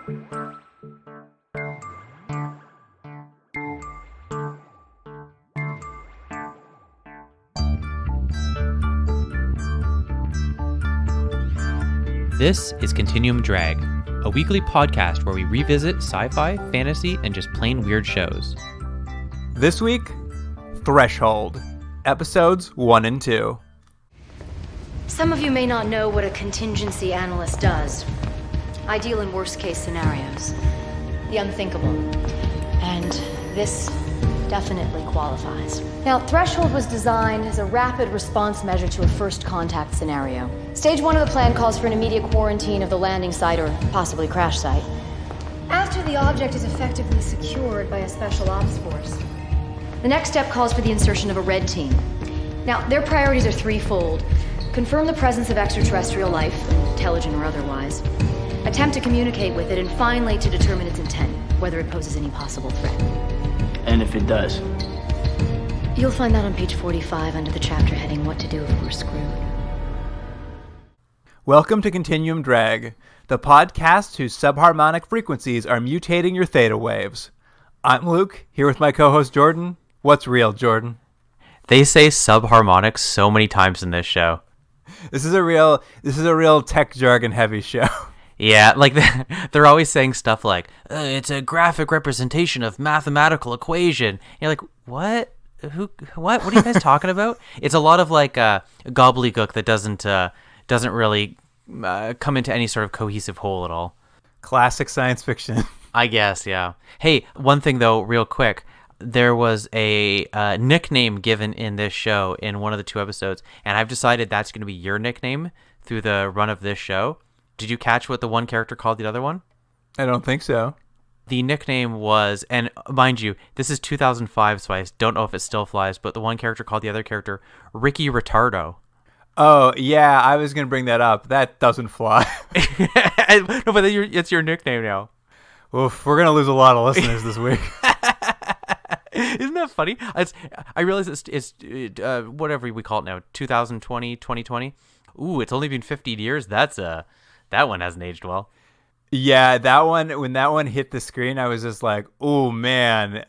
This is Continuum Drag, a weekly podcast where we revisit sci-fi, fantasy, and just plain weird shows. This week, Threshold, episodes 1 and 2. Some of you may not know what a contingency analyst does. I deal in worst-case scenarios, the unthinkable, and this definitely qualifies. Now, Threshold was designed as a rapid response measure to a first contact scenario. Stage 1 of the plan calls for an immediate quarantine of the landing site or possibly crash site. After the object is effectively secured by a special ops force, the next step calls for the insertion of a red team. Now, their priorities are threefold. Confirm the presence of extraterrestrial life, intelligent or otherwise. Attempt to communicate with it, and finally to determine its intent, whether it poses any possible threat. And if it does? You'll find that on page 45 under the chapter heading, What to Do If We're Screwed. Welcome to Continuum Drag, the podcast whose subharmonic frequencies are mutating your theta waves. I'm Luke, here with my co-host Jordan. What's real, Jordan? They say subharmonics so many times in this show. This is a real tech jargon heavy show. Yeah, like they're always saying stuff like, it's a graphic representation of mathematical equation. And you're like, what? What are you guys talking about? It's a lot of like gobbledygook that doesn't really come into any sort of cohesive whole at all. Classic science fiction. I guess, yeah. Hey, one thing though, real quick. There was a nickname given in this show in one of the 2 episodes, and I've decided that's going to be your nickname through the run of this show. Did you catch what the one character called the other one? I don't think so. The nickname was, and mind you, this is 2005, so I don't know if it still flies, but the one character called the other character Ricky Retardo. Oh, yeah, I was going to bring that up. That doesn't fly. No, but it's your nickname now. Oof, we're going to lose a lot of listeners this week. Isn't that funny? I realize it's whatever we call it now, 2020, 2020. Ooh, it's only been 15 years. That one hasn't aged well. Yeah, that one, when that one hit the screen, I was just like, oh, man.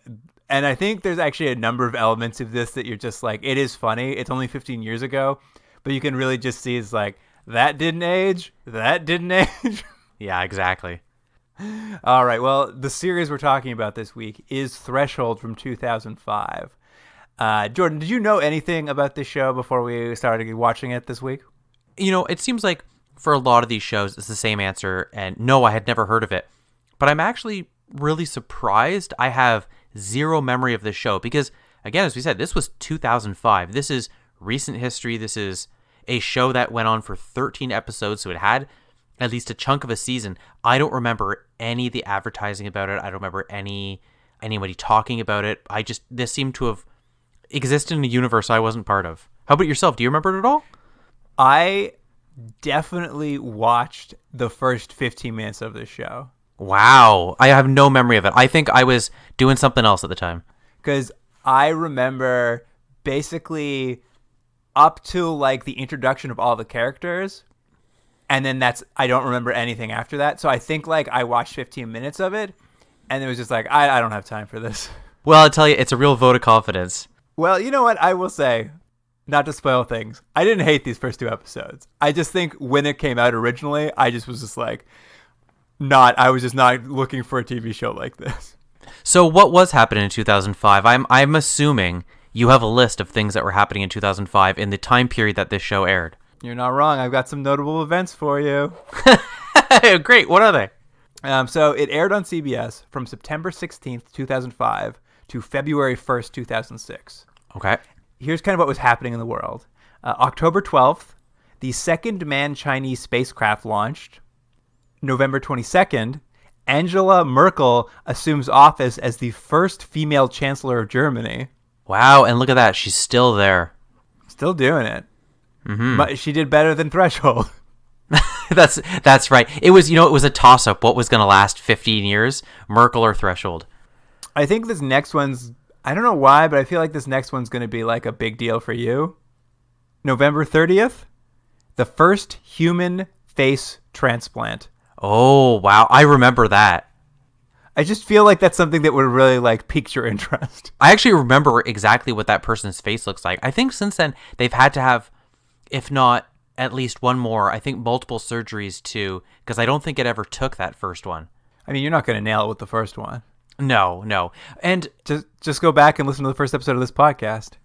And I think there's actually a number of elements of this that you're just like, it is funny. It's only 15 years ago, but you can really just see it's like, that didn't age. That didn't age. Yeah, exactly. All right. Well, the series we're talking about this week is Threshold from 2005. Jordan, did you know anything about this show before we started watching it this week? You know, it seems like for a lot of these shows, it's the same answer. And no, I had never heard of it. But I'm actually really surprised. I have zero memory of this show because, again, as we said, this was 2005. This is recent history. This is a show that went on for 13 episodes. So it had at least a chunk of a season. I don't remember any of the advertising about it. I don't remember anybody talking about it. This seemed to have existed in a universe I wasn't part of. How about yourself? Do you remember it at all? I definitely watched the first 15 minutes of this show. Wow. I have no memory of it. I think I was doing something else at the time. Because I remember basically up to like the introduction of all the characters. And then I don't remember anything after that. So I think like I watched 15 minutes of it and it was just like, I don't have time for this. Well, I'll tell you, it's a real vote of confidence. Well, you know what? I will say, not to spoil things, I didn't hate these first 2 episodes. I just think when it came out originally, I was just not looking for a TV show like this. So what was happening in 2005? I'm assuming you have a list of things that were happening in 2005 in the time period that this show aired. You're not wrong. I've got some notable events for you. Great. What are they? So it aired on CBS from September 16th, 2005 to February 1st, 2006. Okay. Here's kind of what was happening in the world. October 12th, the second manned Chinese spacecraft launched. November 22nd, Angela Merkel assumes office as the first female chancellor of Germany. Wow, and look at that. She's still there. Still doing it. Mm-hmm. But she did better than Threshold. That's right. It was a toss-up. What was going to last 15 years, Merkel or Threshold? I think this next one's, I don't know why, but I feel like this next one's going to be like a big deal for you. November 30th, the first human face transplant. Oh, wow. I remember that. I just feel like that's something that would really like pique your interest. I actually remember exactly what that person's face looks like. I think since then they've had to have, if not at least one more, I think multiple surgeries too, because I don't think it ever took that first one. I mean, you're not going to nail it with the first one. No. And Just go back and listen to the first episode of this podcast.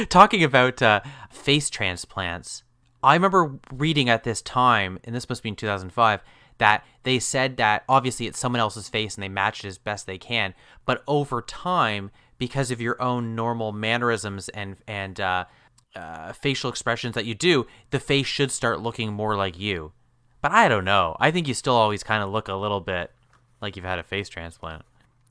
talking about face transplants, I remember reading at this time, and this must be in 2005, that they said that obviously it's someone else's face and they match it as best they can, but over time, because of your own normal mannerisms and facial expressions that you do, the face should start looking more like you. But I don't know. I think you still always kind of look a little bit like you've had a face transplant.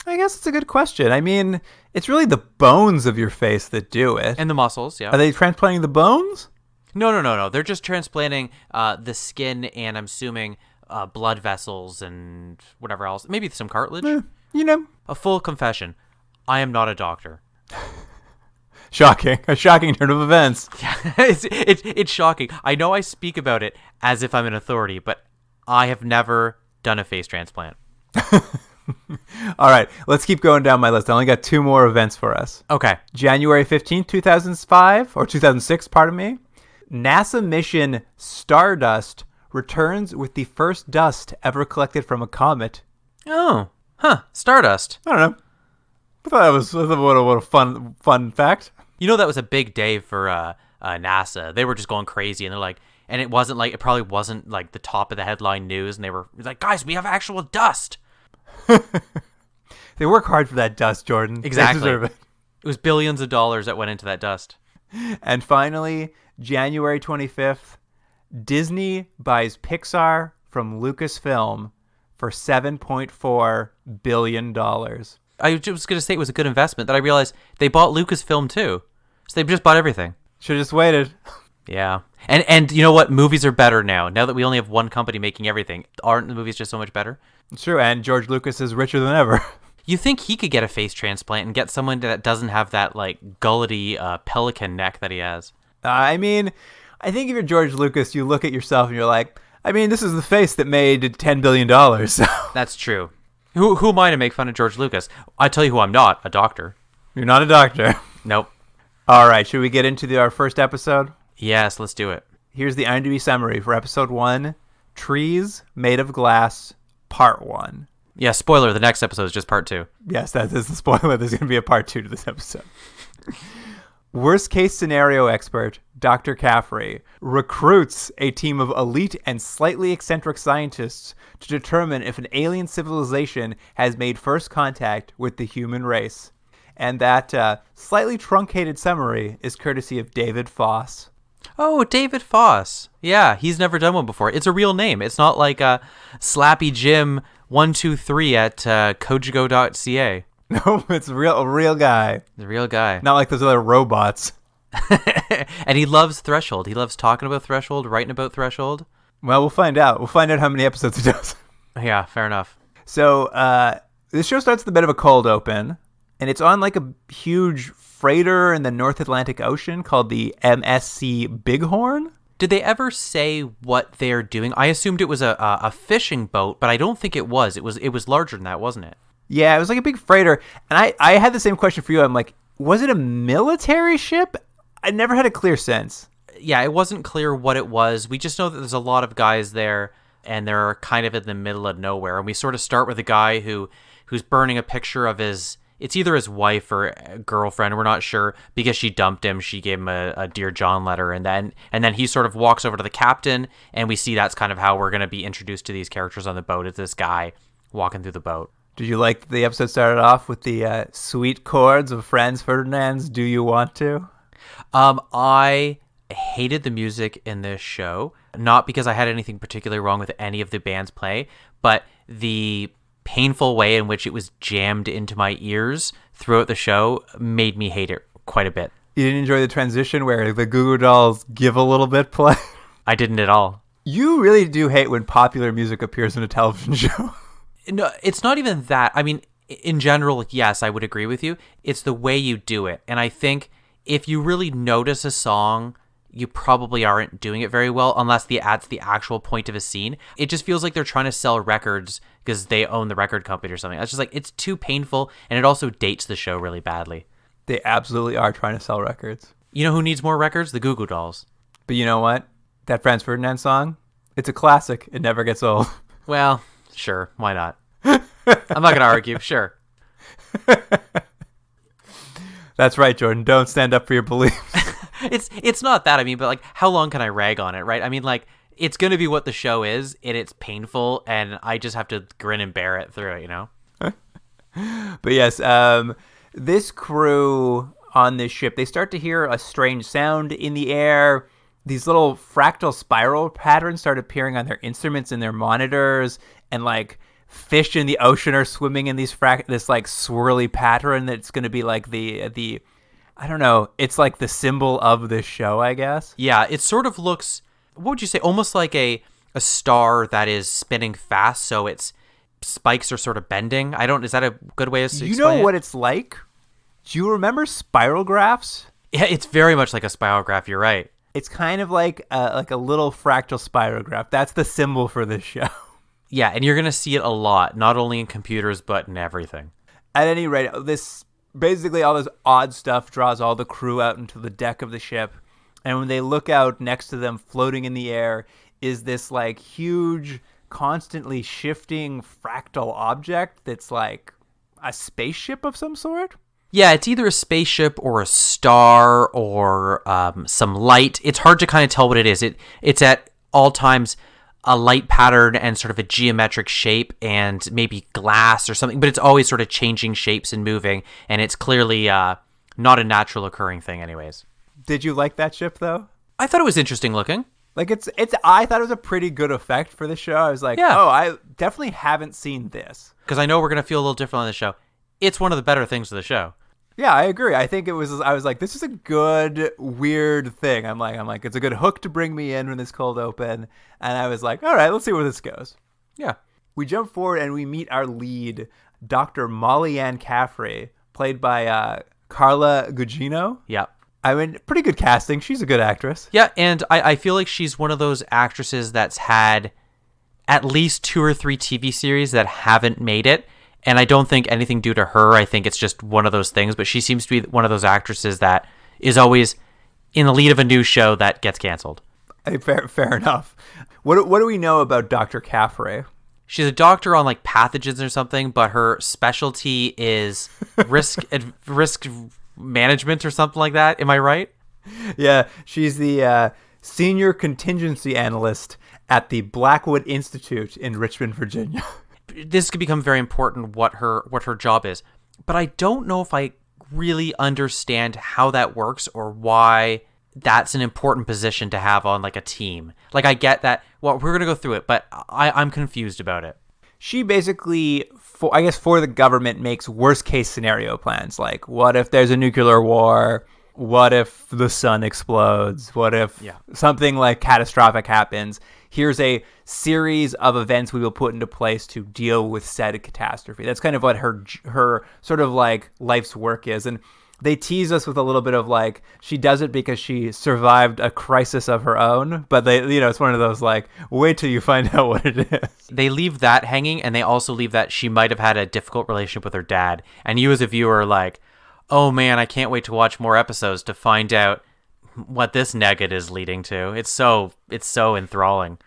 I guess it's a good question. I mean, it's really the bones of your face that do it. And the muscles, yeah. Are they transplanting the bones? No. They're just transplanting the skin and I'm assuming blood vessels and whatever else. Maybe some cartilage. You know. A full confession. I am not a doctor. Shocking. A shocking turn of events. It's shocking. I know I speak about it as if I'm an authority, but I have never done a face transplant. All right, let's keep going down my list. I only got 2 more events for us. Okay. January 15th, 2005, or 2006, pardon me. NASA mission Stardust returns with the first dust ever collected from a comet. Oh, Stardust. I don't know. I thought that was what a fun fact. You know, that was a big day for NASA. They were just going crazy, and they're like, and it probably wasn't like the top of the headline news, and they were like, guys, we have actual dust. They work hard for that dust, Jordan. Exactly. They deserve it. It was billions of dollars that went into that dust. And finally, January 25th, Disney buys Pixar from Lucasfilm for $7.4 billion. I was going to say it was a good investment. Then I realized they bought Lucasfilm too. So they just bought everything. Should have just waited. Yeah. And you know what? Movies are better now. Now that we only have one company making everything, aren't the movies just so much better? It's true, and George Lucas is richer than ever. You think he could get a face transplant and get someone that doesn't have that like gullety pelican neck that he has? I mean, I think if you're George Lucas, you look at yourself and you're like, I mean, this is the face that made $10 billion. So. That's true. Who am I to make fun of George Lucas? I tell you who I'm not, a doctor. You're not a doctor. Nope. All right, should we get into our first episode? Yes, let's do it. Here's the IMDb summary for episode 1, Trees Made of Glass, Part 1. Yeah, spoiler, the next episode is just part 2. Yes, that is the spoiler. There's going to be a part 2 to this episode. Worst case scenario expert, Dr. Caffrey, recruits a team of elite and slightly eccentric scientists to determine if an alien civilization has made first contact with the human race. And that slightly truncated summary is courtesy of David Foss. Oh, David Foss. Yeah, he's never done one before. It's a real name. It's not like Slappy Jim 123 at kojigo.ca. No, it's a real guy. The real guy. Not like those other robots. And he loves Threshold. He loves talking about Threshold, writing about Threshold. Well, we'll find out. We'll find out how many episodes he does. Yeah, fair enough. So this show starts with a bit of a cold open, and it's on like a huge freighter in the North Atlantic Ocean called the MSC Bighorn. Did they ever say what they're doing? I assumed it was a fishing boat, but I don't think it was. It was larger than that, wasn't it? Yeah, it was like a big freighter. And I had the same question for you. I'm like, was it a military ship? I never had a clear sense. Yeah, it wasn't clear what it was. We just know that there's a lot of guys there, and they're kind of in the middle of nowhere. And we sort of start with a guy who's burning a picture of it's either his wife or a girlfriend, we're not sure, because she dumped him. She gave him a Dear John letter, and then he sort of walks over to the captain, and we see that's kind of how we're going to be introduced to these characters on the boat. It's this guy walking through the boat. Did you like the episode started off with the sweet chords of Franz Ferdinand's Do You Want To? I hated the music in this show, not because I had anything particularly wrong with any of the band's play, but the painful way in which it was jammed into my ears throughout the show made me hate it quite a bit. You didn't enjoy the transition where the Goo Goo Dolls give a little bit play? I didn't at all. You really do hate when popular music appears in a television show. No, it's not even that. I mean, in general, yes, I would agree with you. It's the way you do it. And I think if you really notice a song, you probably aren't doing it very well unless that's the actual point of a scene. It just feels like they're trying to sell records because they own the record company or something. It's just like, it's too painful, and it also dates the show really badly. They absolutely are trying to sell records. You know who needs more records? The Goo Goo Dolls. But you know what? That Franz Ferdinand song, it's a classic. It never gets old. Well, sure. Why not? I'm not going to argue. Sure. That's right, Jordan. Don't stand up for your beliefs. It's not that, I mean, but like, how long can I rag on it, right? I mean, like, it's going to be what the show is, and it's painful, and I just have to grin and bear it through it, you know? But yes, this crew on this ship, they start to hear a strange sound in the air. These little fractal spiral patterns start appearing on their instruments and their monitors, and like fish in the ocean are swimming in this like swirly pattern that's going to be like the I don't know, it's like the symbol of this show, I guess. Yeah, it sort of looks, what would you say, almost like a star that is spinning fast, so its spikes are sort of bending. Is that a good way to explain it? You know what it's like? Do you remember spiral graphs? Yeah, it's very much like a spiral graph, you're right. It's kind of like a little fractal spiral graph. That's the symbol for this show. Yeah, and you're going to see it a lot, not only in computers, but in everything. At any rate, basically all this odd stuff draws all the crew out into the deck of the ship. And when they look out, next to them, floating in the air, is this like huge, constantly shifting fractal object that's like a spaceship of some sort. Yeah, it's either a spaceship or a star or some light. It's hard to kind of tell what it is. It's at all times a light pattern and sort of a geometric shape and maybe glass or something, but it's always sort of changing shapes and moving, and it's clearly not a natural occurring thing anyways. Did you like that ship, though? I thought it was interesting looking. Like, I thought it was a pretty good effect for the show. I was like, yeah. Oh, I definitely haven't seen this. Because I know we're going to feel a little different on the show. It's one of the better things of the show. Yeah, I agree. I was like, this is a good, weird thing. I'm like, it's a good hook to bring me in when this cold open. And I was like, all right, let's see where this goes. Yeah. We jump forward and we meet our lead, Dr. Molly Ann Caffrey, played by Carla Gugino. Yeah. I mean, pretty good casting. She's a good actress. Yeah, and I feel like she's one of those actresses that's had at least 2 or 3 TV series that haven't made it. And I don't think anything due to her. I think it's just one of those things. But she seems to be one of those actresses that is always in the lead of a new show that gets canceled. Fair enough. What do we know about Dr. Caffrey? She's a doctor on like pathogens or something, but her specialty is risk management or something like that. Am I right? Yeah, she's the senior contingency analyst at the Blackwood Institute in Richmond, Virginia. This could become very important what her job is, but I don't know if I really understand how that works or why that's an important position to have on like a team. Like, I get that. Well, we're gonna go through it, but I'm confused about it. She basically, for the government, makes worst case scenario plans. Like, what if there's a nuclear war? What if the sun explodes? What if something like catastrophic happens? Here's a series of events we will put into place to deal with said catastrophe. That's kind of what her sort of like life's work is. And they tease us with a little bit of like, she does it because she survived a crisis of her own. But it's one of those like, wait till you find out what it is. They leave that hanging, and they also leave that she might have had a difficult relationship with her dad. And you as a viewer are like, oh man, I can't wait to watch more episodes to find out what this nugget is leading to. It's so enthralling.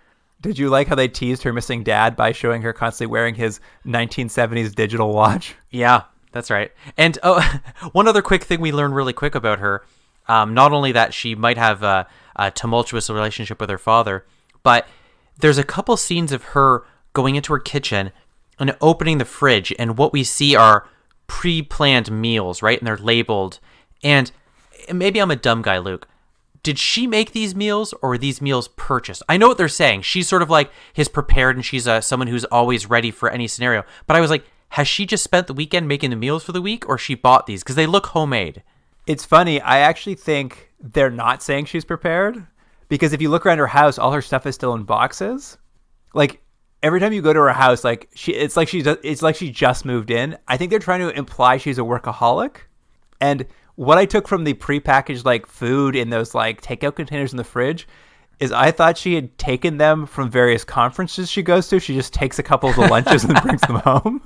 Did you like how they teased her missing dad by showing her constantly wearing his 1970s digital watch? Yeah, that's right. And one other quick thing we learned really quick about her, not only that she might have a tumultuous relationship with her father, but there's a couple scenes of her going into her kitchen and opening the fridge, and what we see are pre-planned meals, right? And they're labeled. And maybe I'm a dumb guy, Luke. Did she make these meals, or were these meals purchased? I know what they're saying. She's sort of like his prepared, and she's someone who's always ready for any scenario. But I was like, has she just spent the weekend making the meals for the week, or she bought these? Because they look homemade. It's funny. I actually think they're not saying she's prepared, because if you look around her house, all her stuff is still in boxes. Like, every time you go to her house, like it's like she just moved in. I think they're trying to imply she's a workaholic. And what I took from the prepackaged like food in those like takeout containers in the fridge is I thought she had taken them from various conferences she goes to. She just takes a couple of the lunches and brings them home.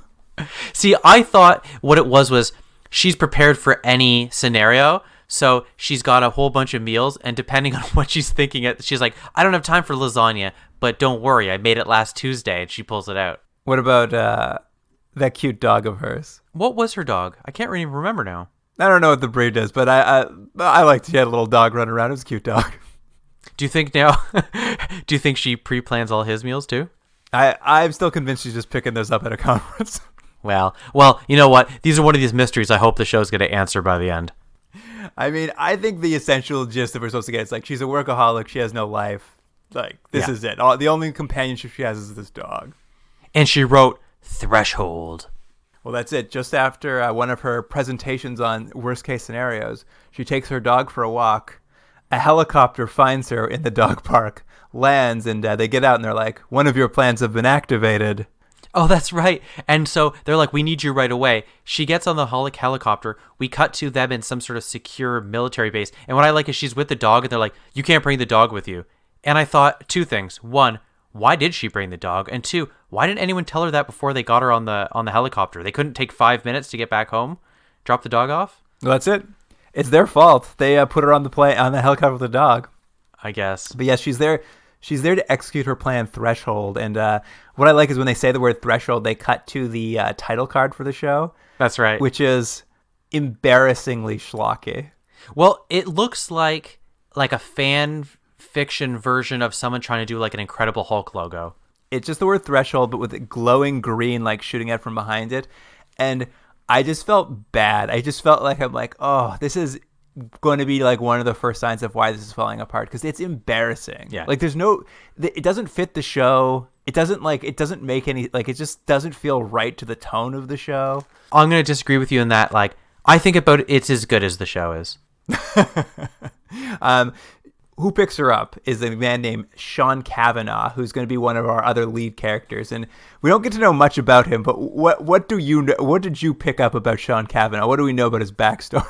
See, I thought what it was she's prepared for any scenario. So she's got a whole bunch of meals, and depending on what she's thinking, she's like, I don't have time for lasagna, but don't worry, I made it last Tuesday, and she pulls it out. What about that cute dog of hers? What was her dog? I can't really remember now. I don't know what the breed is, but I liked she had a little dog running around. It was a cute dog. Do you think she pre-plans all his meals too? I'm still convinced she's just picking those up at a conference. Well, you know what? These are one of these mysteries I hope the show's going to answer by the end. I mean, I think the essential gist that we're supposed to get is like she's a workaholic. She has no life. Like, this is it. The only companionship she has is this dog. And she wrote Threshold. Well, that's it. Just after one of her presentations on worst case scenarios, she takes her dog for a walk. A helicopter finds her in the dog park, lands, and they get out and they're like, one of your plans have been activated. Oh, that's right. And so they're like, we need you right away. She gets on the helicopter. We cut to them in some sort of secure military base. And what I like is she's with the dog and they're like, you can't bring the dog with you. And I thought two things. One, why did she bring the dog? And two, why didn't anyone tell her that before they got her on the helicopter? They couldn't take 5 minutes to get back home, drop the dog off? Well, that's it. It's their fault. They put her on the helicopter with the dog. I guess. But yes, she's there. She's there to execute her plan, Threshold. And what I like is when they say the word threshold, they cut to the title card for the show. That's right. Which is embarrassingly schlocky. Well, it looks like a fan fiction version of someone trying to do like an Incredible Hulk logo. It's just the word threshold, but with it glowing green, like shooting out from behind it. And I just felt bad. I just felt like I'm like, oh, this is going to be like one of the first signs of why this is falling apart, because it's embarrassing. Yeah. Like it doesn't fit the show. It doesn't make any, like, it just doesn't feel right to the tone of the show. I'm going to disagree with you in that. Like, I think about it's as good as the show is. Who picks her up is a man named Sean Cavanaugh, who's going to be one of our other lead characters. And we don't get to know much about him, but what did you pick up about Sean Cavanaugh? What do we know about his backstory?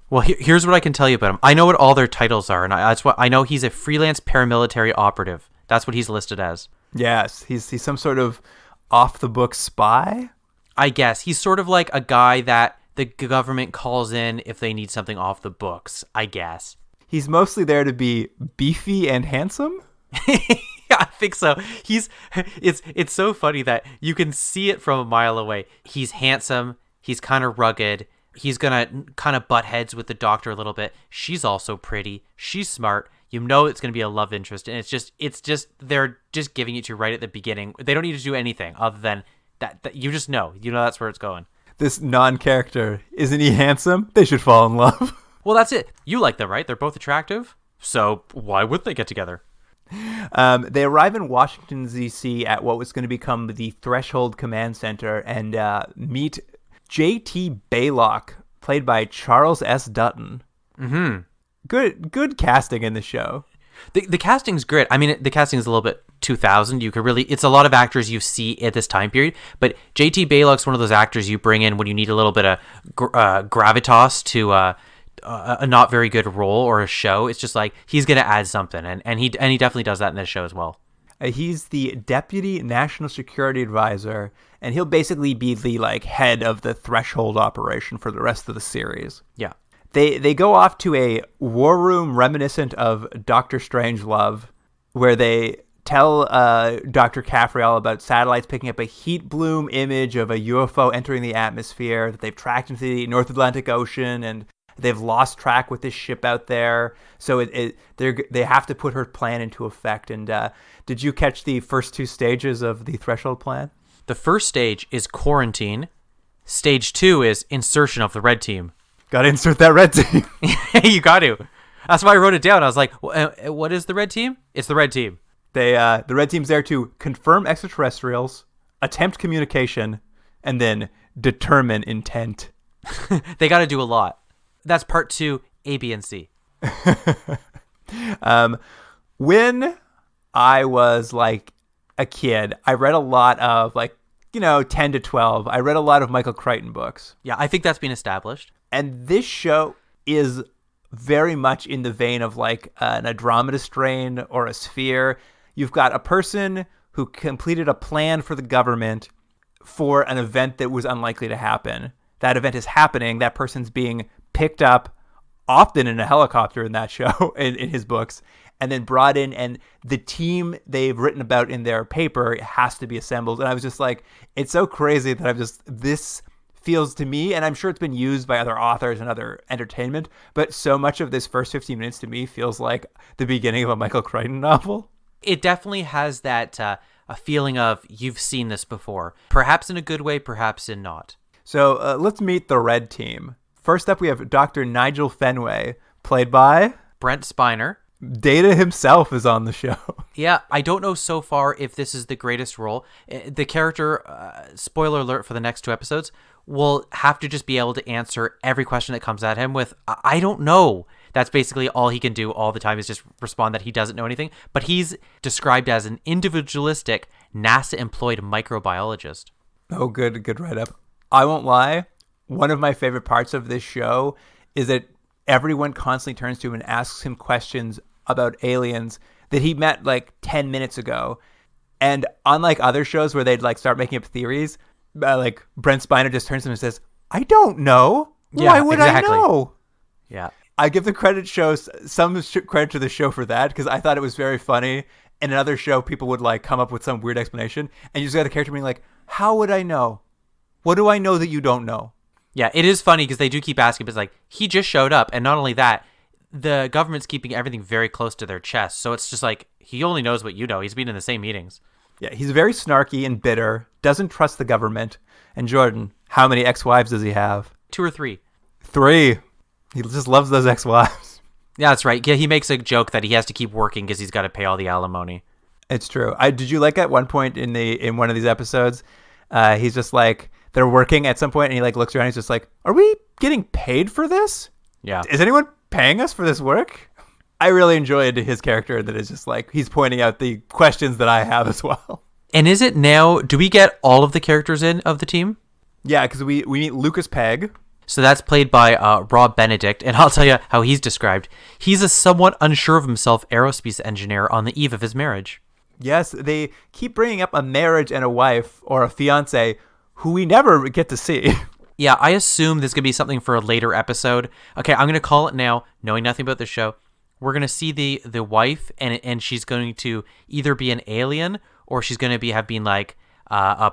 Well, here's what I can tell you about him. I know what all their titles are, and that's what I know. He's a freelance paramilitary operative. That's what he's listed as. Yes, he's some sort of off-the-book spy? I guess. He's sort of like a guy that the government calls in if they need something off the books, I guess. He's mostly there to be beefy and handsome? Yeah, I think so. It's so funny that you can see it from a mile away. He's handsome. He's kind of rugged. He's going to kind of butt heads with the doctor a little bit. She's also pretty. She's smart. You know it's going to be a love interest. And it's just they're just giving it to you right at the beginning. They don't need to do anything other than that you just know. You know that's where it's going. This non-character, isn't he handsome? They should fall in love. Well, that's it. You like them, right? They're both attractive. So why would they get together? They arrive in Washington, D.C. at what was going to become the Threshold Command Center and meet J.T. Baylock, played by Charles S. Dutton. Mm-hmm. Good casting in the show. The casting's great. I mean, the casting is a little bit 2000. You could really, it's a lot of actors you see at this time period. But J.T. Baylock's one of those actors you bring in when you need a little bit of gravitas to a not very good role or a show. It's just like he's going to add something, and he definitely does that in this show as well. He's the Deputy National Security Advisor, and he'll basically be the like head of the Threshold operation for the rest of the series. Yeah. They go off to a war room reminiscent of Dr. Strangelove, where they tell Dr. Caffrey about satellites picking up a heat bloom image of a UFO entering the atmosphere that they've tracked into the North Atlantic Ocean, and they've lost track with this ship out there. So they have to put her plan into effect. And did you catch the first two stages of the Threshold plan? The first stage is quarantine. Stage 2 is insertion of the red team. Got to insert that red team. You got to. That's why I wrote it down. I was like, what is the red team? It's the red team. The red team's there to confirm extraterrestrials, attempt communication, and then determine intent. They got to do a lot. That's part 2, A, B, and C. When I was like a kid, I read a lot of 10 to 12. I read a lot of Michael Crichton books. Yeah, I think that's been established. And this show is very much in the vein of like an Andromeda strain or a sphere. You've got a person who completed a plan for the government for an event that was unlikely to happen. That event is happening. That person's being picked up, often in a helicopter in that show, in his books, and then brought in, and the team they've written about in their paper has to be assembled. And I was just like, it's so crazy that this feels to me, and I'm sure it's been used by other authors and other entertainment, but so much of this first 15 minutes to me feels like the beginning of a Michael Crichton novel. It definitely has that a feeling of you've seen this before, perhaps in a good way, perhaps in not. So let's meet the red team. First up, we have Dr. Nigel Fenway, played by Brent Spiner. Data himself is on the show. Yeah, I don't know so far if this is the greatest role. The character, spoiler alert for the next 2 episodes, will have to just be able to answer every question that comes at him with, I don't know. That's basically all he can do all the time, is just respond that he doesn't know anything. But he's described as an individualistic, NASA-employed microbiologist. Oh, good write-up. I won't lie. One of my favorite parts of this show is that everyone constantly turns to him and asks him questions about aliens that he met like 10 minutes ago. And unlike other shows where they'd like start making up theories, like Brent Spiner just turns to him and says, I don't know. Yeah, Why would exactly. I know? Yeah. I give the credit some credit to the show for that, because I thought it was very funny. In another show, people would like come up with some weird explanation, and you just got a character being like, how would I know? What do I know that you don't know? Yeah, it is funny because they do keep asking, but it's like, he just showed up. And not only that, the government's keeping everything very close to their chest. So it's just like, he only knows what you know. He's been in the same meetings. Yeah, he's very snarky and bitter, doesn't trust the government. And Jordan, how many ex-wives does he have? 2 or 3. 3. He just loves those ex-wives. Yeah, that's right. Yeah, he makes a joke that he has to keep working because he's got to pay all the alimony. It's true. Did you like at one point in one of these episodes, he's just like, they're working at some point and he like looks around and he's just like, are we getting paid for this? Yeah. Is anyone paying us for this work? I really enjoyed his character that is just like, he's pointing out the questions that I have as well. And is it now, do we get all of the characters in of the team? Yeah, because we meet Lucas Pegg. So that's played by Rob Benedict, and I'll tell you how he's described. He's a somewhat unsure of himself aerospace engineer on the eve of his marriage. Yes, they keep bringing up a marriage and a wife or a fiance who we never get to see. Yeah, I assume there's going to be something for a later episode. Okay, I'm going to call it now, knowing nothing about the show. We're going to see the wife, and she's going to either be an alien or she's going to have been like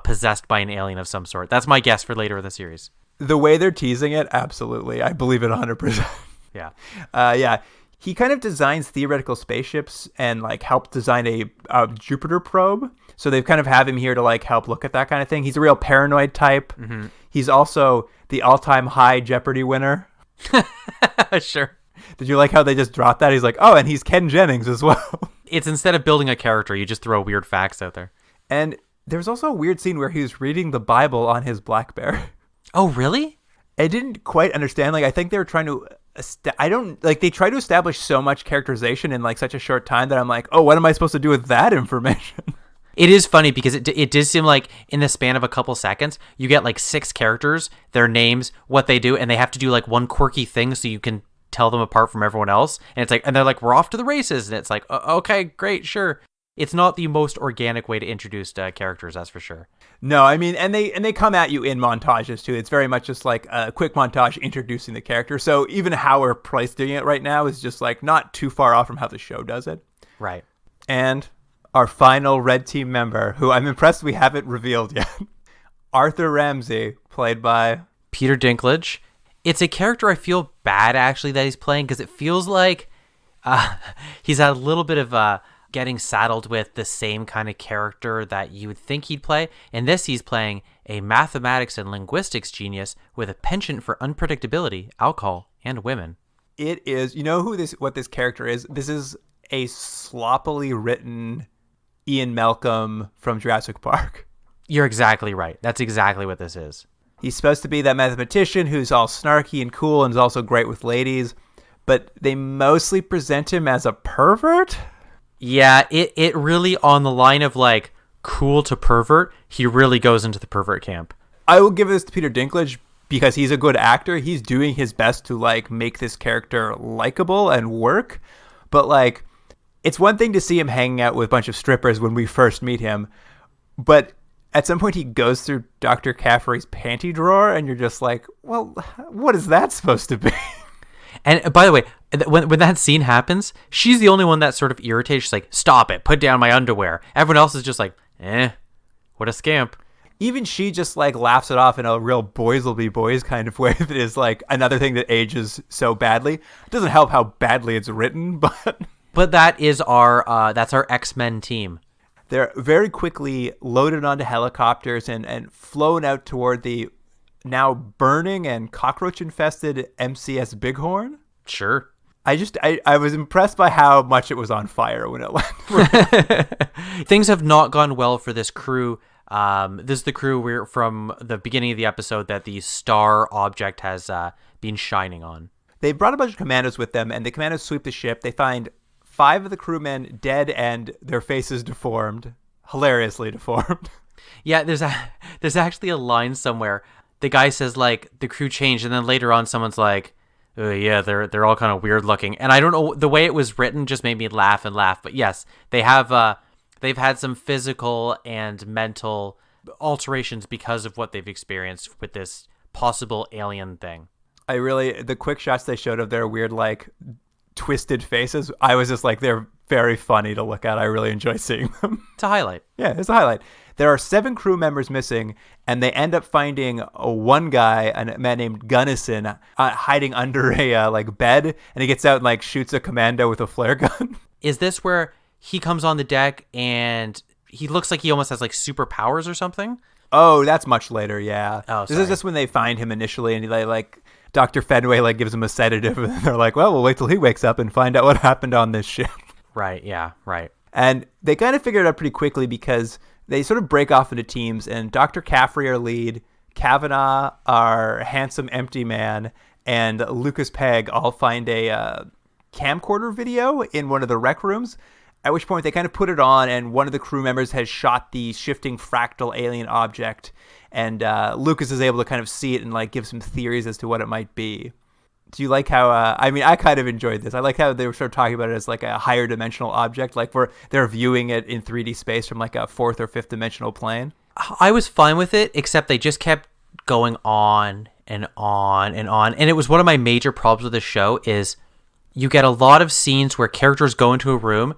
possessed by an alien of some sort. That's my guess for later in the series. The way they're teasing it, absolutely. I believe it 100%. Yeah. Yeah. He kind of designs theoretical spaceships and like helped design a Jupiter probe. So they've kind of have him here to like help look at that kind of thing. He's a real paranoid type. Mm-hmm. He's also the all-time high Jeopardy winner. Sure. Did you like how they just dropped that? He's like, oh, and he's Ken Jennings as well. It's instead of building a character, you just throw weird facts out there. And there's also a weird scene where he was reading the Bible on his BlackBerry. Oh, really? I didn't quite understand. Like, I think they were trying to, they try to establish so much characterization in like such a short time that I'm like, oh, what am I supposed to do with that information? It is funny because it does seem like in the span of a couple seconds, you get like 6 characters, their names, what they do, and they have to do like one quirky thing so you can tell them apart from everyone else. And it's like, and they're like, we're off to the races. And it's like, okay, great, sure. It's not the most organic way to introduce characters, that's for sure. No, I mean, and they come at you in montages too. It's very much just like a quick montage introducing the character. So even how we're doing it right now is just like not too far off from how the show does it. Right. And our final red team member, who I'm impressed we haven't revealed yet, Arthur Ramsey, played by Peter Dinklage. It's a character I feel bad actually that he's playing because it feels like he's had a little bit of getting saddled with the same kind of character that you would think he'd play. In this, he's playing a mathematics and linguistics genius with a penchant for unpredictability, alcohol, and women. It is, you know what this character is? This is a sloppily written Ian Malcolm from Jurassic Park. You're exactly right. That's exactly what this is. He's supposed to be that mathematician who's all snarky and cool and is also great with ladies, but they mostly present him as a pervert. Yeah, it really on the line of like cool to pervert, he really goes into the pervert camp. I will give this to Peter Dinklage because he's a good actor, he's doing his best to like make this character likable and work. But like, it's one thing to see him hanging out with a bunch of strippers when we first meet him, but at some point he goes through Dr. Caffrey's panty drawer and you're just like, well, what is that supposed to be? And by the way, when that scene happens, she's the only one that's sort of irritated. She's like, stop it, put down my underwear. Everyone else is just like, what a scamp. Even she just like laughs it off in a real boys will be boys kind of way that is like another thing that ages so badly. It doesn't help how badly it's written, but... But that is that's our X-Men team. They're very quickly loaded onto helicopters and flown out toward the now burning and cockroach-infested MCS Bighorn. Sure. I was impressed by how much it was on fire when it landed. Things have not gone well for this crew. This is the crew from the beginning of the episode that the star object has been shining on. They brought a bunch of commandos with them, and the commandos sweep the ship. They find 5 of the crewmen dead and their faces deformed, hilariously deformed. Yeah, there's actually a line somewhere. The guy says like the crew changed, and then later on someone's like, oh, yeah, they're all kind of weird looking. And I don't know, the way it was written just made me laugh and laugh. But yes, they've had some physical and mental alterations because of what they've experienced with this possible alien thing. The quick shots they showed of their weird like twisted faces, I was just like, they're very funny to look at. I really enjoy seeing them. It's a highlight. Yeah, it's a highlight. There are 7 crew members missing, and they end up finding one guy, a man named Gunnison, hiding under a like bed, and he gets out and like shoots a commando with a flare gun. Is this where he comes on the deck and he looks like he almost has like superpowers or something? Oh, that's much later, yeah. Oh, this is just when they find him initially, and he like Dr. Fenway like gives him a sedative, and they're like, well, we'll wait till he wakes up and find out what happened on this ship. Right, yeah, right. And they kind of figure it out pretty quickly because they sort of break off into teams, and Dr. Caffrey, our lead, Kavanaugh, our handsome empty man, and Lucas Pegg all find a camcorder video in one of the rec rooms, at which point they kind of put it on, and one of the crew members has shot the shifting fractal alien object, and Lucas is able to kind of see it and like give some theories as to what it might be. Do you like how, I kind of enjoyed this. I like how they were sort of talking about it as like a higher dimensional object, like they're viewing it in 3D space from like a 4th or 5th dimensional plane. I was fine with it, except they just kept going on and on and on. And it was one of my major problems with the show is you get a lot of scenes where characters go into a room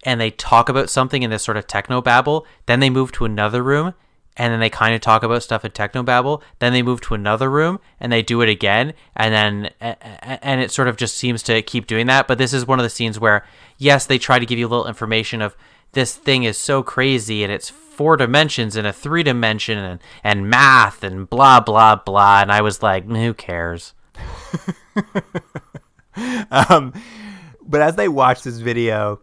and they talk about something in this sort of technobabble. Then they move to another room and then they kind of talk about stuff in technobabble. Then they move to another room and they do it again. And it sort of just seems to keep doing that. But this is one of the scenes where, yes, they try to give you a little information of this thing is so crazy and it's 4 dimensions and a 3 dimension and math and blah, blah, blah. And I was like, who cares? But as they watch this video,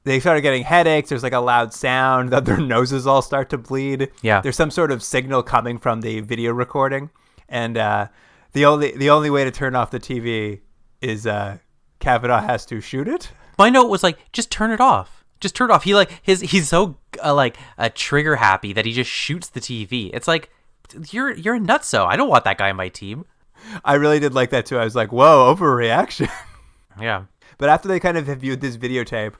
they started getting headaches. There's like a loud sound that their noses all start to bleed. Yeah. There's some sort of signal coming from the video recording. And the only way to turn off the TV is Kavanaugh has to shoot it. My note was like, just turn it off. Just turn it off. He's so trigger happy that he just shoots the TV. It's like, you're a nutso. I don't want that guy on my team. I really did like that too. I was like, whoa, overreaction. Yeah. But after they kind of have viewed this videotape,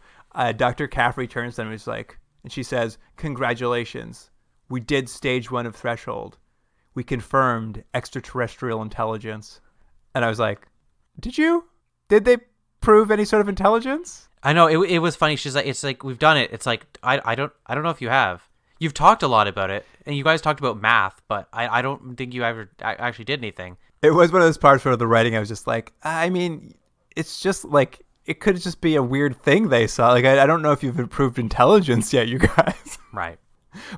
Dr. Caffrey turns to them and is like, and she says, congratulations. We did stage 1 of Threshold. We confirmed extraterrestrial intelligence. And I was like, did you? Did they prove any sort of intelligence? I know it was funny. She's like, it's like, we've done it. It's like, I don't know if you have. You've talked a lot about it and you guys talked about math, but I don't think you ever actually did anything. It was one of those parts where the writing, I was just like, I mean, it's just like, it could just be a weird thing they saw. Like, I don't know if you've improved intelligence yet, you guys. Right.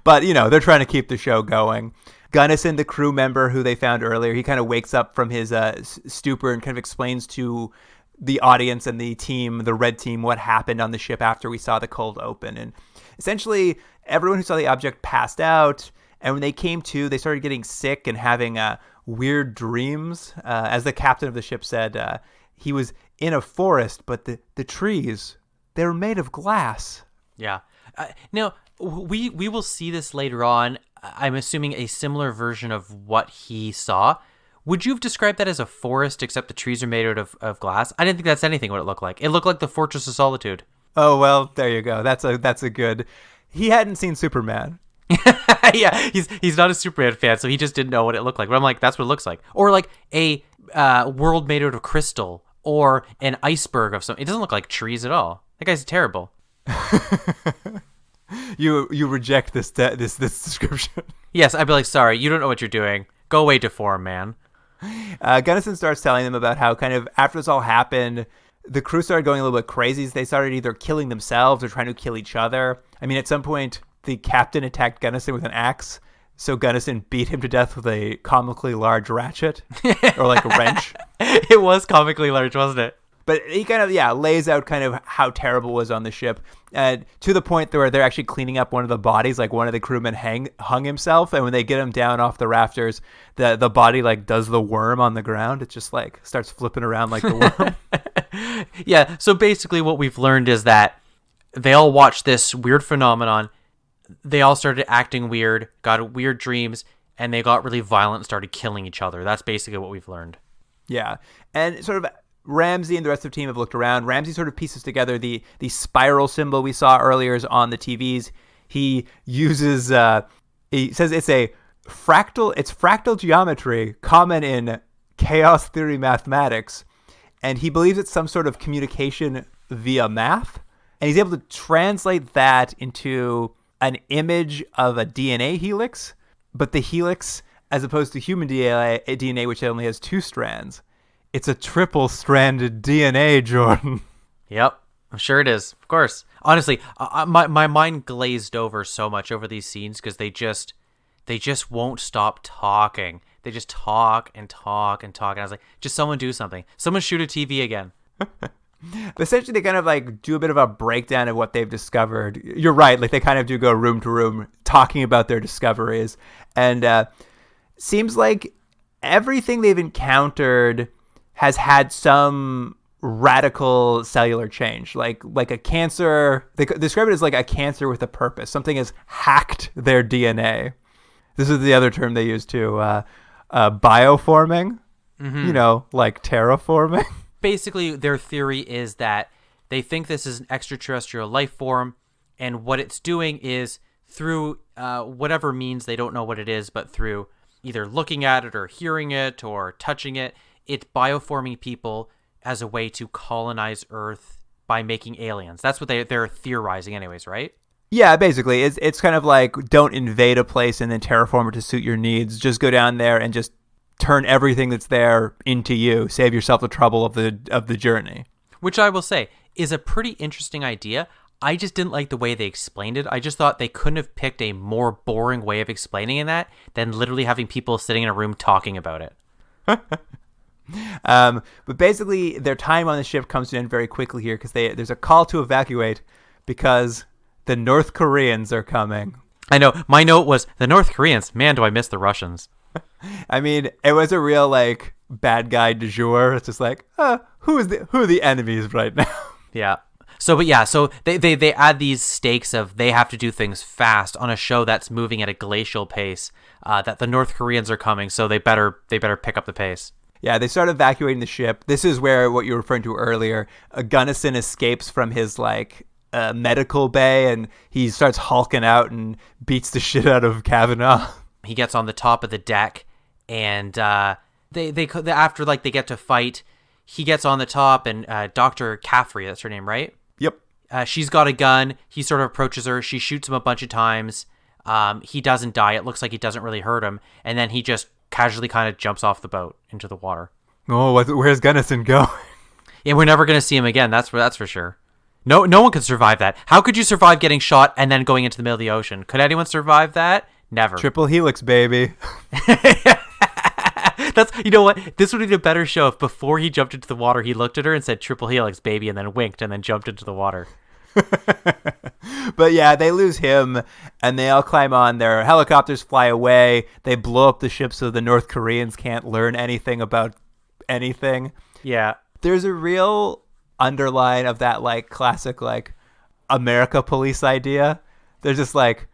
But, they're trying to keep the show going. Gunnison, the crew member who they found earlier, he kind of wakes up from his stupor and kind of explains to the audience and the team, the red team, what happened on the ship after we saw the cold open. And essentially, everyone who saw the object passed out. And when they came to, they started getting sick and having weird dreams. As the captain of the ship said, he was in a forest, but the trees, they were made of glass. Yeah. Now, we will see this later on. I'm assuming a similar version of what he saw, Would you have described that as a forest except the trees are made out of glass? I didn't think that's anything what it looked like. It looked like the Fortress of Solitude. Oh, well, there you go. That's a good. He hadn't seen Superman. Yeah, he's not a Superman fan, so he just didn't know what it looked like. But I'm like, that's what it looks like. Or like a world made out of crystal, or an iceberg of something. It doesn't look like trees at all. That guy's terrible. You reject this description. Yes, I'd be like, sorry, you don't know what you're doing. Go away, deformed man. Gunnison starts telling them about how kind of after this all happened, the crew started going a little bit crazy. They started either killing themselves or trying to kill each other. I mean, at some point, the captain attacked Gunnison with an axe, so Gunnison beat him to death with a comically large ratchet, or like a wrench. It was comically large, wasn't it? But he kind of, lays out kind of how terrible it was on the ship, to the point where they're actually cleaning up one of the bodies. Like one of the crewmen hung himself, and when they get him down off the rafters, the body like does the worm on the ground. It just like starts flipping around like the worm. Yeah, so basically what we've learned is that they all watched this weird phenomenon. They all started acting weird, got weird dreams, and they got really violent and started killing each other. That's basically what we've learned. Yeah, and sort of Ramsey and the rest of the team have looked around. Ramsey sort of pieces together the spiral symbol we saw earlier is on the TVs. He uses, he says it's fractal geometry common in chaos theory mathematics, and he believes it's some sort of communication via math, and he's able to translate that into an image of a DNA helix, but the helix, as opposed to human DNA, which only has 2 strands, it's a triple-stranded DNA, Jordan. Yep, I'm sure it is. Of course. Honestly, my mind glazed over so much over these scenes because they just won't stop talking. They just talk and talk and talk. And I was like, just someone do something. Someone shoot a TV again. Essentially, they kind of like do a bit of a breakdown of what they've discovered. You're right. Like they kind of do go room to room talking about their discoveries. And seems like everything they've encountered has had some radical cellular change, like a cancer. They describe it as like a cancer with a purpose. Something has hacked their DNA. This is the other term they use too, bioforming, like terraforming. Basically, their theory is that they think this is an extraterrestrial life form, and what it's doing is through whatever means, they don't know what it is, but through either looking at it or hearing it or touching it, it's bioforming people as a way to colonize Earth by making aliens. That's what they're theorizing anyways, right? Yeah, basically. It's kind of like don't invade a place and then terraform it to suit your needs. Just go down there and just turn everything that's there into you. Save yourself the trouble of the journey. Which I will say is a pretty interesting idea. I just didn't like the way they explained it. I just thought they couldn't have picked a more boring way of explaining that than literally having people sitting in a room talking about it. But basically, their time on the ship comes to an end very quickly here because there's a call to evacuate because the North Koreans are coming. I know. My note was, the North Koreans, man, do I miss the Russians. I mean, it was a real, like, bad guy du jour. It's just like, who are the enemies right now? Yeah. So they add these stakes of they have to do things fast on a show that's moving at a glacial pace, that the North Koreans are coming, so they better pick up the pace. Yeah, they start evacuating the ship. This is where what you were referring to earlier, Gunnison escapes from his, like, medical bay, and he starts hulking out and beats the shit out of Kavanaugh. He gets on the top of the deck, and they after like they get to fight, he gets on the top, and Dr. Caffrey, that's her name, right? Yep. She's got a gun. He sort of approaches her. She shoots him a bunch of times. He doesn't die. It looks like he doesn't really hurt him, and then he just casually kind of jumps off the boat into the water. Oh, where's Gunnison going? Yeah, we're never gonna see him again. That's for sure. No one could survive that. How could you survive getting shot and then going into the middle of the ocean? Could anyone survive that? Never. Triple helix, baby. That's, you know what? This would be a better show if before he jumped into the water, he looked at her and said, "Triple helix, baby," and then winked and then jumped into the water. But yeah, they lose him and they all climb on. Their helicopters fly away. They blow up the ship so the North Koreans can't learn anything about anything. Yeah. There's a real underline of that, like, classic, like, America police idea. They're just like,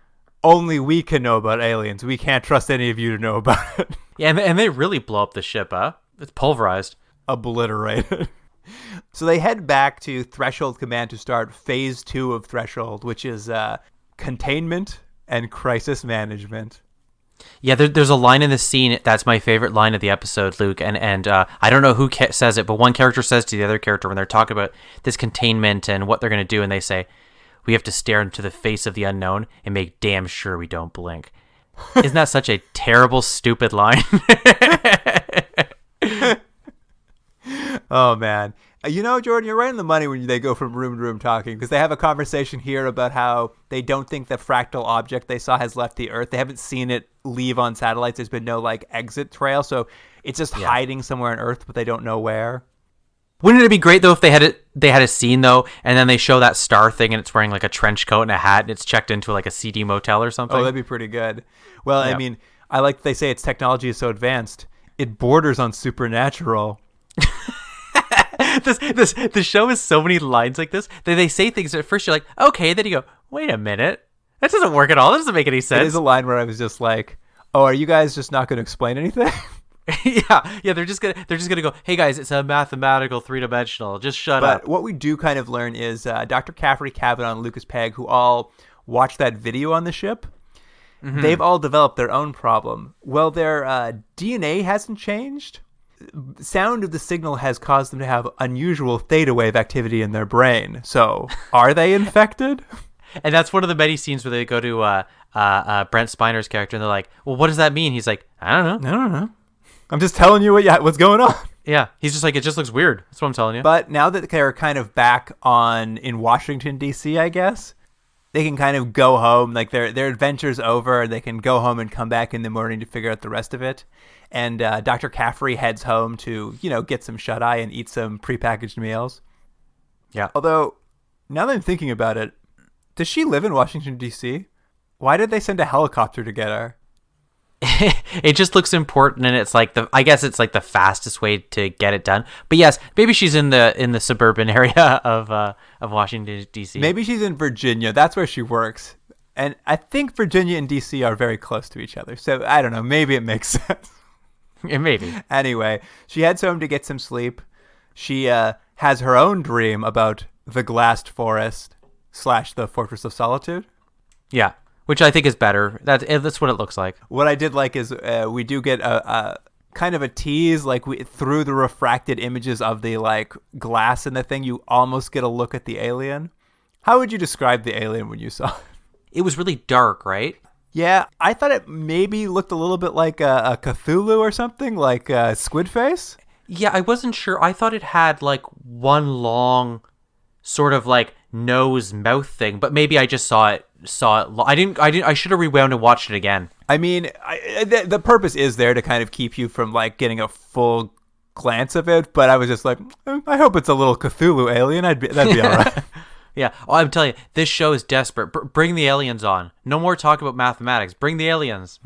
only we can know about aliens. We can't trust any of you to know about it. Yeah, and they really blow up the ship, huh? It's pulverized. Obliterated. So they head back to Threshold Command to start Phase 2 of Threshold, which is containment and crisis management. Yeah, there's a line in the scene that's my favorite line of the episode, Luke, and I don't know who says it, but one character says to the other character when they're talking about this containment and what they're going to do, and they say, "We have to stare into the face of the unknown and make damn sure we don't blink." Isn't that such a terrible, stupid line? Oh, man. You know, Jordan, you're right on the money when they go from room to room talking, because they have a conversation here about how they don't think the fractal object they saw has left the Earth. They haven't seen it leave on satellites. There's been no, like, exit trail, so it's just hiding somewhere on Earth, but they don't know where. Wouldn't it be great, though, if they had a scene, though, and then they show that star thing, and it's wearing, like, a trench coat and a hat, and it's checked into, like, a CD motel or something? Oh, that'd be pretty good. Well, I mean, I like that they say its technology is so advanced, it borders on supernatural. The show has so many lines like this that they say things at first you're like, okay, then you go, wait a minute, that doesn't work at all. That doesn't make any sense. It is a line where I was just like, oh, are you guys just not going to explain anything? yeah, they're just gonna go, hey guys, it's a mathematical 3-dimensional, just shut up. But what we do kind of learn is Dr. Caffrey, Kavanaugh, and Lucas Pegg, who all watched that video on the ship, they've all developed their own problem. Well, their DNA hasn't changed. Sound of the signal has caused them to have unusual theta wave activity in their brain. So, are they infected? And that's one of the many scenes where they go to Brent Spiner's character and they're like, well, what does that mean? He's like, I don't know. I'm just telling you what's going on. Yeah, he's just like, it just looks weird. That's what I'm telling you. But now that they're kind of back in Washington, D.C., I guess, they can kind of go home. Like their adventure's over. They can go home and come back in the morning to figure out the rest of it. And Dr. Caffrey heads home to, get some shut-eye and eat some prepackaged meals. Yeah. Although, now that I'm thinking about it, does she live in Washington, D.C.? Why did they send a helicopter to get her? It just looks important, and it's like I guess it's like the fastest way to get it done. But yes, maybe she's in the suburban area of Washington, D.C. Maybe she's in Virginia. That's where she works. And I think Virginia and D.C. are very close to each other. So, I don't know. Maybe it makes sense. Maybe. Anyway, she heads home to get some sleep. She has her own dream about the glassed forest / the Fortress of Solitude. Yeah, which I think is better. That's what it looks like. What I did like is we do get a kind of a tease, like through the refracted images of the like glass in the thing, you almost get a look at the alien. How would you describe the alien when you saw it? It was really dark, right? Yeah, I thought it maybe looked a little bit like a Cthulhu or something, like a squid face. Yeah, I wasn't sure. I thought it had like one long sort of like nose mouth thing, but maybe I just saw it. I should have rewound and watched it again. I mean, the purpose is there to kind of keep you from like getting a full glance of it, but I was just like, I hope it's a little Cthulhu alien. That'd be all right. Yeah. Oh, I'm telling you, this show is desperate. Bring the aliens on. No more talk about mathematics. Bring the aliens.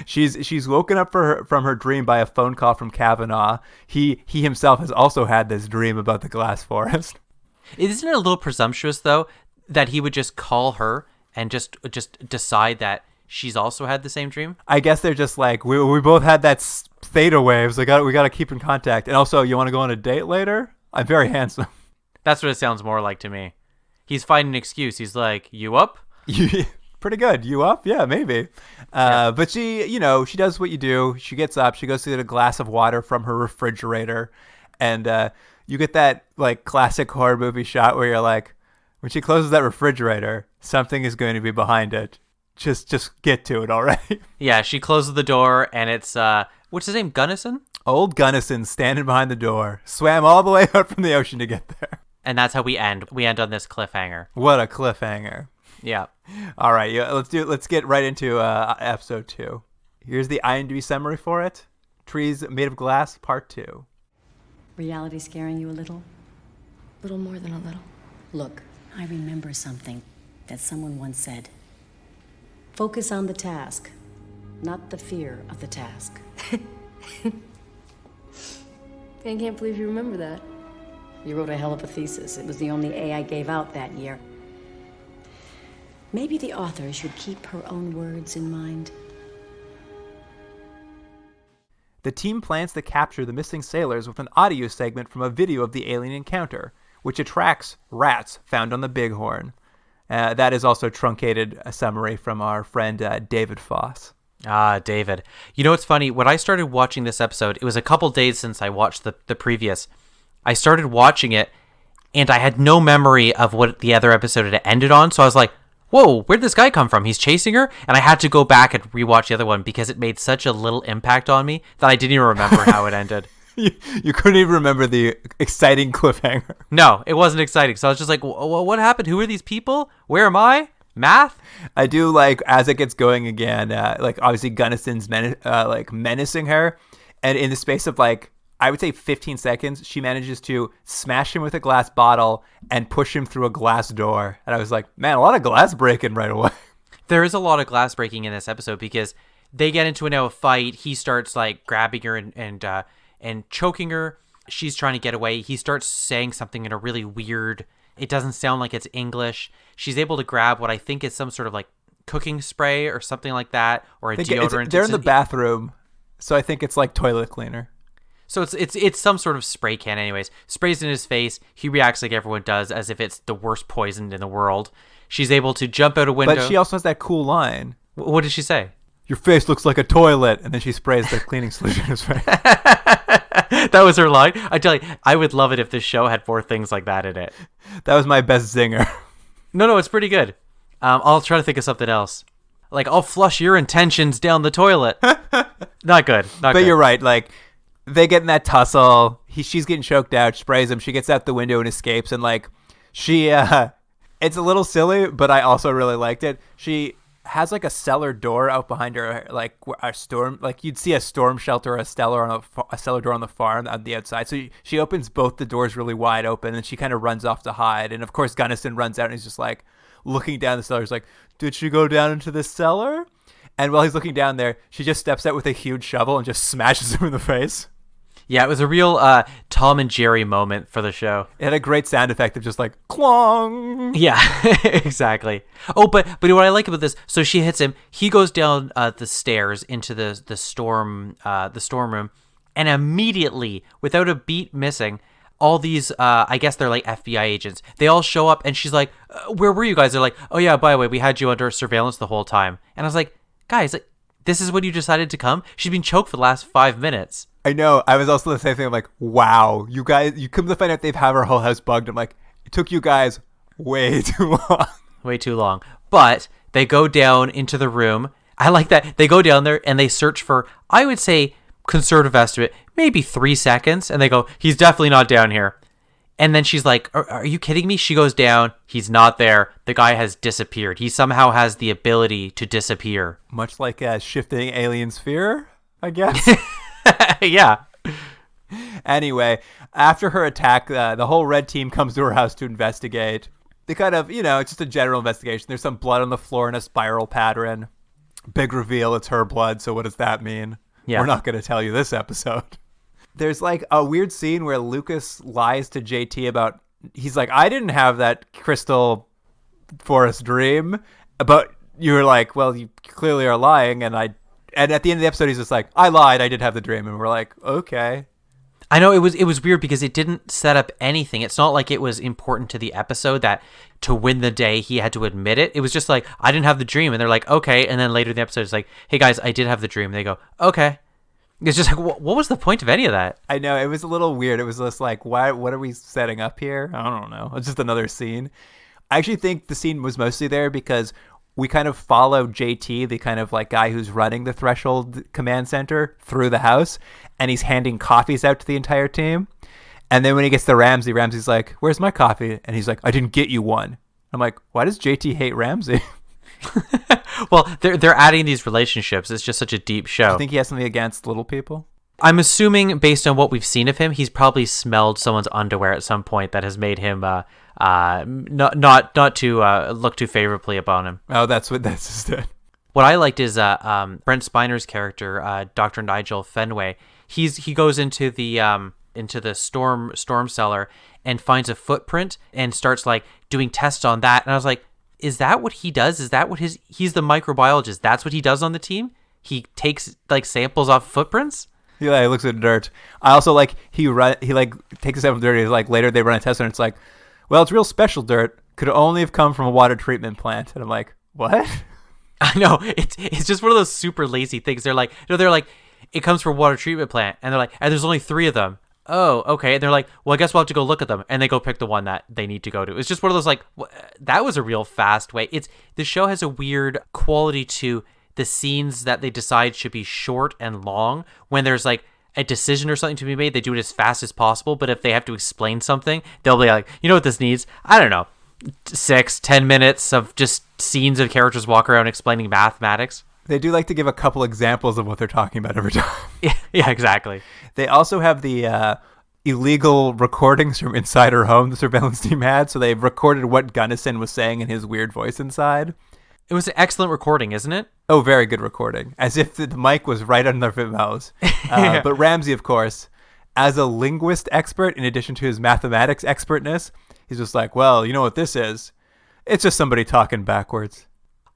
She's woken up from her dream by a phone call from Kavanaugh. He himself has also had this dream about the glass forest. Isn't it a little presumptuous though that he would just call her and just decide that she's also had the same dream? I guess they're just like, we both had that theta waves. We got to keep in contact. And also, you want to go on a date later? I'm very handsome. That's what it sounds more like to me. He's finding an excuse. He's like, you up? Pretty good. You up? Yeah, maybe. But she, she does what you do. She gets up. She goes to get a glass of water from her refrigerator. And you get that like classic horror movie shot where you're like, when she closes that refrigerator, something is going to be behind it. Just get to it, all right? Yeah, she closes the door and it's, what's his name, Gunnison? Old Gunnison standing behind the door. Swam all the way up from the ocean to get there. And that's how we end. We end on this cliffhanger. What a cliffhanger. Yeah. All right, let's get right into episode 2. Here's the IMDb summary for it. Trees Made of Glass, Part 2. Reality scaring you a little? Little more than a little. Look, I remember something that someone once said. Focus on the task, not the fear of the task. I can't believe you remember that. You wrote a hell of a thesis. It was the only A I gave out that year. Maybe the author should keep her own words in mind. The team plans to capture the missing sailors with an audio segment from a video of the alien encounter, which attracts rats found on the Bighorn. That is also truncated a summary from our friend David Foss. Ah, David. You know what's funny? When I started watching this episode, it was a couple days since I watched the previous. I started watching it, and I had no memory of what the other episode had ended on, so I was like, whoa, where'd this guy come from? He's chasing her? And I had to go back and rewatch the other one because it made such a little impact on me that I didn't even remember how it ended. You couldn't even remember the exciting cliffhanger. No, it wasn't exciting. So I was just like, what happened? Who are these people? Where am I? Math? I do like, as it gets going again, like obviously Gunnison's menacing her. And in the space of I would say 15 seconds, she manages to smash him with a glass bottle and push him through a glass door. And I was like, man, a lot of glass breaking right away. There is a lot of glass breaking in this episode because they get into a fight. He starts grabbing her and choking her. She's trying to get away. He starts saying something in a really weird, it doesn't sound like it's English. She's able to grab what I think is some sort of cooking spray or something like that, or a deodorant. They're in the bathroom, so I think it's like toilet cleaner. So it's some sort of spray can anyways. Sprays in his face. He reacts like everyone does, as if it's the worst poison in the world. She's able to jump out a window. But she also has that cool line. What did she say? Your face looks like a toilet. And then she sprays the cleaning solution in his face. That was her line. I tell you, I would love it if this show had more things like that in it. That was my best zinger. No, it's pretty good. I'll try to think of something else. I'll flush your intentions down the toilet. Not good. But you're right. They get in that tussle. She's getting choked out, sprays him. She gets out the window and escapes. And she, it's a little silly, but I also really liked it. She has a cellar door out behind her, a storm, you'd see a storm shelter, or a cellar door on the farm on the outside. So she opens both the doors really wide open, and she kind of runs off to hide. And of course, Gunnison runs out and he's just looking down the cellar. He's like, did she go down into the cellar? And while he's looking down there, she just steps out with a huge shovel and just smashes him in the face. Yeah, it was a real Tom and Jerry moment for the show. It had a great sound effect of just clong. Yeah, exactly. Oh, but what I like about this, so she hits him. He goes down the stairs into the storm room, and immediately, without a beat missing, all these I guess they're FBI agents. They all show up, and she's like, "Where were you guys?" They're like, "Oh yeah, by the way, we had you under surveillance the whole time." And I was like, "Guys, this is when you decided to come? She's been choked for the last 5 minutes." I know. I was also the same thing. I'm like, wow, you guys, you come to find out they've have our whole house bugged. I'm like, it took you guys way too long. Way too long. But they go down into the room. I like that. They go down there and they search for, I would say, conservative estimate, maybe 3 seconds. And they go, he's definitely not down here. And then she's like, are you kidding me? She goes down. He's not there. The guy has disappeared. He somehow has the ability to disappear. Much like a shifting alien sphere, I guess. Yeah. Anyway, after her attack, the whole red team comes to her house to investigate. They kind of, it's just a general investigation. There's some blood on the floor in a spiral pattern. Big reveal, it's her blood. So what does that mean? Yeah. We're not going to tell you this episode. There's a weird scene where Lucas lies to JT about, he's like, I didn't have that crystal forest dream. But you were like, well, you clearly are lying. And at the end of the episode, he's just like, I lied. I did have the dream. And we're like, okay. I know it was weird because it didn't set up anything. It's not like it was important to the episode that to win the day, he had to admit it. It was just like, I didn't have the dream. And they're like, okay. And then later in the episode, it's like, hey guys, I did have the dream. And they go, okay. It's just like, what was the point of any of that? I know. It was a little weird. It was just like, what are we setting up here? I don't know. It's just another scene. I actually think the scene was mostly there because we kind of follow JT, the kind of guy who's running the Threshold command center, through the house, and he's handing coffees out to the entire team. And then when he gets to Ramsey's like, where's my coffee? And he's like, I didn't get you one. I'm like, why does JT hate Ramsey? Well, they're adding these relationships. It's just such a deep show. I think he has something against little people. I'm assuming, based on what we've seen of him, he's probably smelled someone's underwear at some point that has made him not to look too favorably upon him. Oh, that's just it. What I liked is Brent Spiner's character, Dr. Nigel Fenway. He goes into the storm cellar and finds a footprint and starts doing tests on that. And I was like, is that what he does? Is that what he's the microbiologist? That's what he does on the team? He takes samples off footprints? He like looks at dirt. I also like he like takes a sample of dirt. He's like later they run a test and it's like, well, it's real special dirt. Could only have come from a water treatment plant. And I'm like, what? I know, it's just one of those super lazy things. They're like, it comes from a water treatment plant, and they're like, and there's only 3 of them. Oh, okay. And they're like, well, I guess we'll have to go look at them, and they go pick the one that they need to go to. It's just one of those like, that was a real fast way. The show has a weird quality to the scenes that they decide should be short and long. When there's like a decision or something to be made, they do it as fast as possible. But if they have to explain something, they'll be like, you know what this needs? I don't know, 6-10 minutes of just scenes of characters walk around explaining mathematics. They do like to give a couple examples of what they're talking about every time. Yeah, exactly. They also have the illegal recordings from inside her home the surveillance team had. So they recorded what Gunnison was saying in his weird voice inside. It was an excellent recording, isn't it? Oh, very good recording. As if the mic was right under their mouths. But Ramsey, of course, as a linguist expert, in addition to his mathematics expertness, he's just like, well, you know what this is? It's just somebody talking backwards.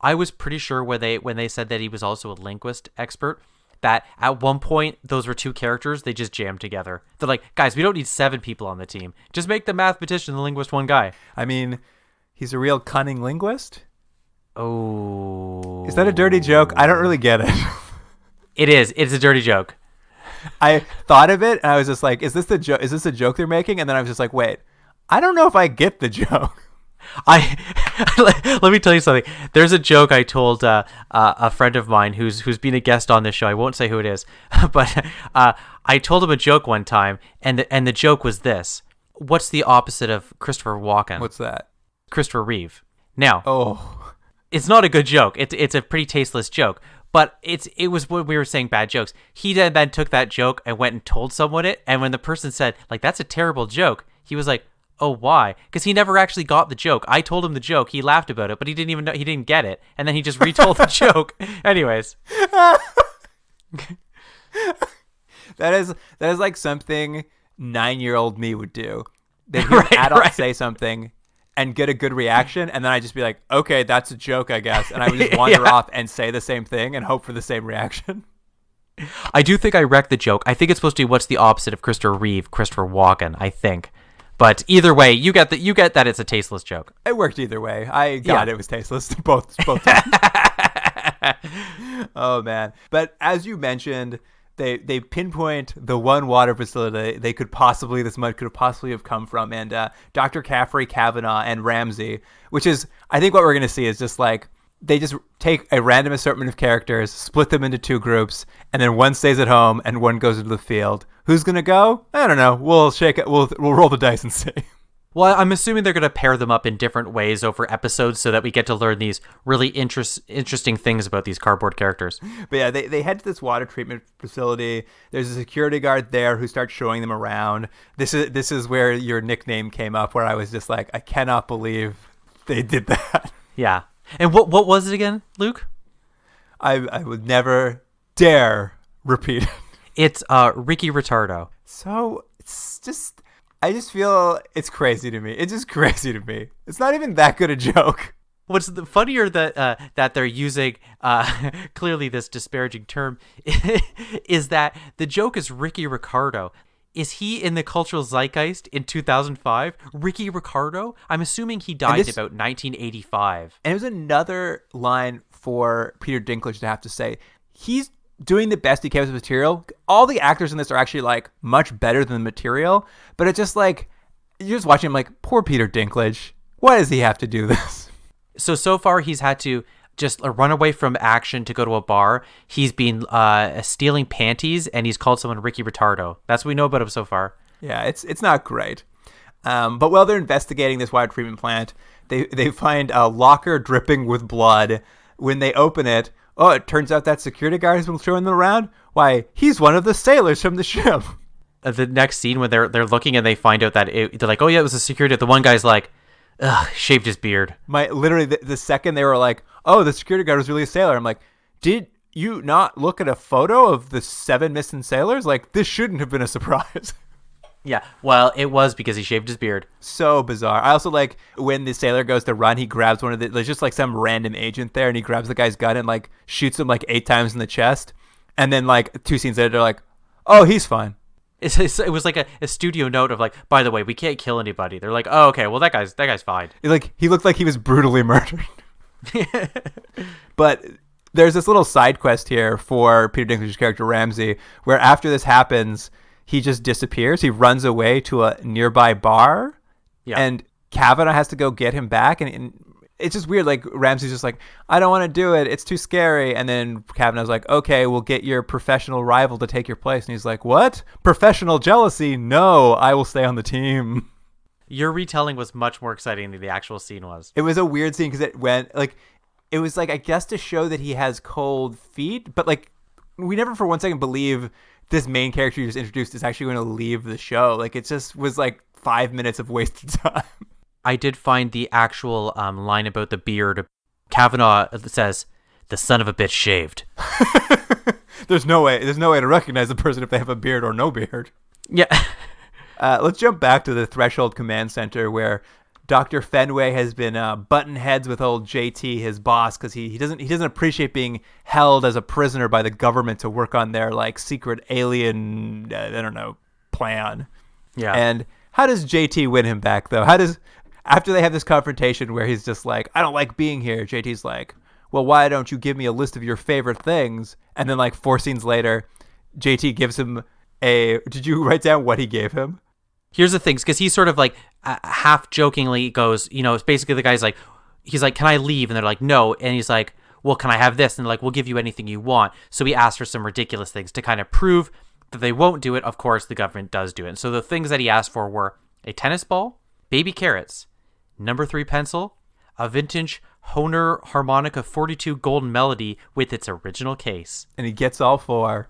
I was pretty sure when they said that he was also a linguist expert, that at one point those were 2 characters they just jammed together. They're like, guys, we don't need 7 people on the team. Just make the mathematician and the linguist one guy. I mean, he's a real cunning linguist. Oh. Is that a dirty joke? I don't really get it. It is. It's a dirty joke. I thought of it and I was just like, is this a joke they're making? And then I was just like, wait, I don't know if I get the joke. Let me tell you something. There's a joke I told a friend of mine who's been a guest on this show. I won't say who it is, but I told him a joke one time, and the joke was this: what's the opposite of Christopher Walken? What's that? Christopher Reeve. Now, it's not a good joke. It's a pretty tasteless joke. But it was when we were saying bad jokes. He then took that joke and went and told someone it. And when the person said, like, that's a terrible joke, he was like, oh, why? Because he never actually got the joke. I told him the joke. He laughed about it, but he didn't even know. He didn't get it. And then he just retold the joke. Anyways. That is like something 9-year-old me would do. They'd hear an adult say something and get a good reaction, and then I'd just be like, okay, that's a joke, I guess. And I would just wander off and say the same thing and hope for the same reaction. I do think I wrecked the joke. I think it's supposed to be what's the opposite of Christopher Reeve, Christopher Walken, I think. But either way, you get that it's a tasteless joke. It worked either way. I got it was tasteless both times. Oh, man. But as you mentioned, they pinpoint the one water facility this mud could possibly have come from, and Dr. Caffrey, Kavanaugh, and Ramsey, which is, I think what we're going to see is just like, they just take a random assortment of characters, split them into 2 groups, and then one stays at home and one goes into the field. Who's going to go? I don't know. We'll shake it. We'll roll the dice and see. Well, I'm assuming they're going to pair them up in different ways over episodes so that we get to learn these really interesting things about these cardboard characters. But yeah, they head to this water treatment facility. There's a security guard there who starts showing them around. This is where your nickname came up, where I was just like, I cannot believe they did that. Yeah. And what was it again, Luke? I would never dare repeat it. It's Ricky Ritardo. So it's just, I just feel it's crazy to me. It's just crazy to me. It's not even that good a joke. What's funnier that they're using clearly this disparaging term is that the joke is Ricky Ricardo. Is he in the cultural zeitgeist in 2005? Ricky Ricardo? I'm assuming he died in about 1985. And it was another line for Peter Dinklage to have to say. He's doing the best he can with the material. All the actors in this are actually like much better than the material, but it's just like, you're just watching him like, poor Peter Dinklage. Why does he have to do this? So far he's had to just run away from action to go to a bar. He's been stealing panties, and he's called someone Ricky Ritardo. That's what we know about him so far. Yeah, it's not great. But while they're investigating this water treatment plant, they find a locker dripping with blood. When they open it, it turns out that security guard has been showing them around. Why, he's one of the sailors from the ship. The next scene when they're looking and they find out that they're like, oh yeah, it was a security. The one guy's like, ugh, shaved his beard. Literally the second they were like, oh, the security guard was really a sailor, I'm like, did you not look at a photo of the 7 missing sailors? Like, this shouldn't have been a surprise. Yeah, well, it was because he shaved his beard. So bizarre. I also like when the sailor goes to run, he grabs one of there's just like some random agent there, and he grabs the guy's gun and like shoots him like 8 times in the chest. And then like 2 scenes later, they're like, Oh, he's fine. It was like a studio note of like, by the way, we can't kill anybody. They're like, oh, okay, well that guy's fine. Like he looked like he was brutally murdered. But there's this little side quest here for Peter Dinklage's character Ramsey, where after this happens, he just disappears. He runs away to a nearby bar, and Kavanaugh has to go get him back, and it's just weird. Like Ramsey's just like, I don't want to do it. It's too scary. And then Kavanaugh's like, okay, we'll get your professional rival to take your place. And he's like, what? Professional jealousy? No, I will stay on the team. Your retelling was much more exciting than the actual scene was. It was a weird scene because it was like, I guess to show that he has cold feet, but like we never for one second believe this main character you just introduced is actually going to leave the show. Like it just was like 5 minutes of wasted time. I did find the actual line about the beard. Kavanaugh says, "The son of a bitch shaved." There's no way to recognize the person if they have a beard or no beard. Yeah. Let's jump back to the Threshold Command Center where Dr. Fenway has been button heads with old JT, his boss, because he doesn't appreciate being held as a prisoner by the government to work on their like secret alien plan. Yeah. And how does JT win him back though? After they have this confrontation where he's just like, I don't like being here, JT's like, well, why don't you give me a list of your favorite things? And then like 4 scenes later, JT gives him did you write down what he gave him? Here's the things, because he sort of like half jokingly goes, it's basically the guy's like, he's like, can I leave? And they're like, no. And he's like, well, can I have this? And they're like, we'll give you anything you want. So he asked for some ridiculous things to kind of prove that they won't do it. Of course, the government does do it. And so the things that he asked for were a tennis ball, baby carrots, number 3 pencil, a vintage Hohner harmonica 42 golden melody with its original case. And he gets all 4.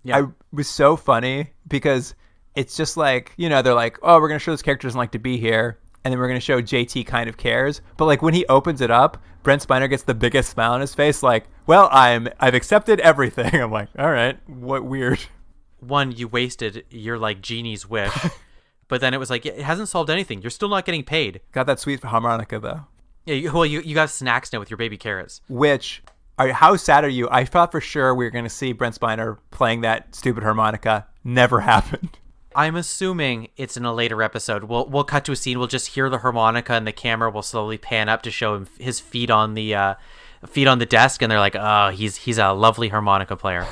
Yeah. I was so funny because it's just like, they're like, oh, we're going to show this character doesn't like to be here. And then we're going to show JT kind of cares. But like when he opens it up, Brent Spiner gets the biggest smile on his face. Like, well, I've accepted everything. I'm like, all right, what weird. One, you wasted your like genie's wish. But then it was like, it hasn't solved anything. You're still not getting paid. Got that sweet harmonica, though. Yeah, you got snacks now with your baby carrots. Which, how sad are you? I thought for sure we were going to see Brent Spiner playing that stupid harmonica. Never happened. I'm assuming it's in a later episode. We'll cut to a scene. We'll just hear the harmonica, and the camera will slowly pan up to show him his feet on the desk, and they're like, oh, he's a lovely harmonica player.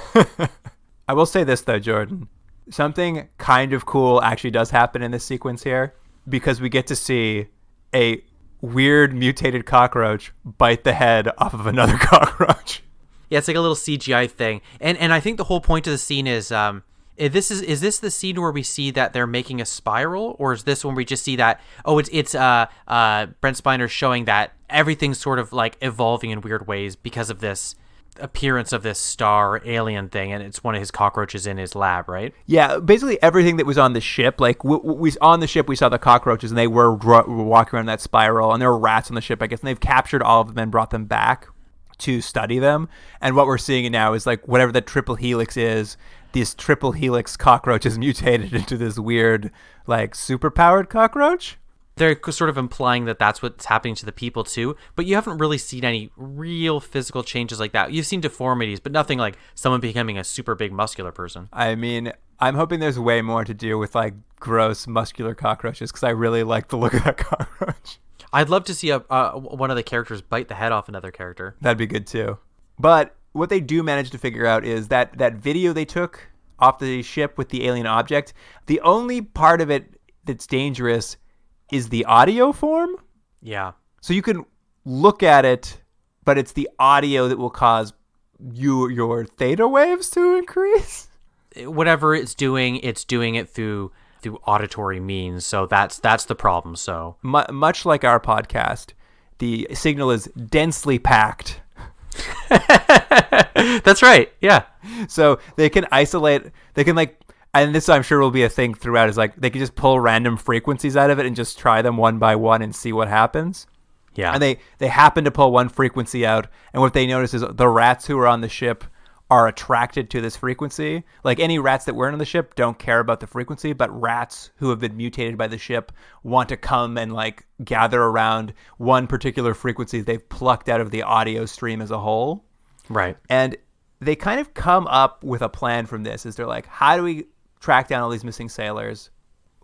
I will say this, though, Jordan. Something kind of cool actually does happen in this sequence here, because we get to see a weird mutated cockroach bite the head off of another cockroach. Yeah, it's like a little CGI thing. And I think the whole point of the scene is, is this the scene where we see that they're making a spiral, or is this when we just see that, it's Brent Spiner showing that everything's sort of like evolving in weird ways because of this appearance of this star alien thing, and it's one of his cockroaches in his lab, right? Yeah, basically everything that was on the ship, like we on the ship we saw the cockroaches, and they were walking around that spiral, and there were rats on the ship, I guess, and they've captured all of them and brought them back to study them. And what we're seeing now is like whatever the triple helix is, this triple helix cockroach is mutated into this weird like superpowered cockroach. They're sort of implying that that's what's happening to the people too, but you haven't really seen any real physical changes like that. You've seen deformities, but nothing like someone becoming a super big muscular person. I mean, I'm hoping there's way more to do with like gross muscular cockroaches, because I really like the look of that cockroach. I'd love to see one of the characters bite the head off another character. That'd be good too. But what they do manage to figure out is that video they took off the ship with the alien object, the only part of it that's dangerous is the audio form. Yeah. So you can look at it, but it's the audio that will cause your theta waves to increase. Whatever it's doing it through auditory means. So that's the problem. So much like our podcast, the signal is densely packed. That's right. Yeah. So they can isolate. They can like. And this, I'm sure, will be a thing throughout, is like they can just pull random frequencies out of it and just try them one by one and see what happens. Yeah. And they happen to pull one frequency out. And what they notice is the rats who are on the ship are attracted to this frequency. Like any rats that weren't on the ship don't care about the frequency, but rats who have been mutated by the ship want to come and like gather around one particular frequency they've plucked out of the audio stream as a whole. Right. And they kind of come up with a plan from this. Is they're like, how do we track down all these missing sailors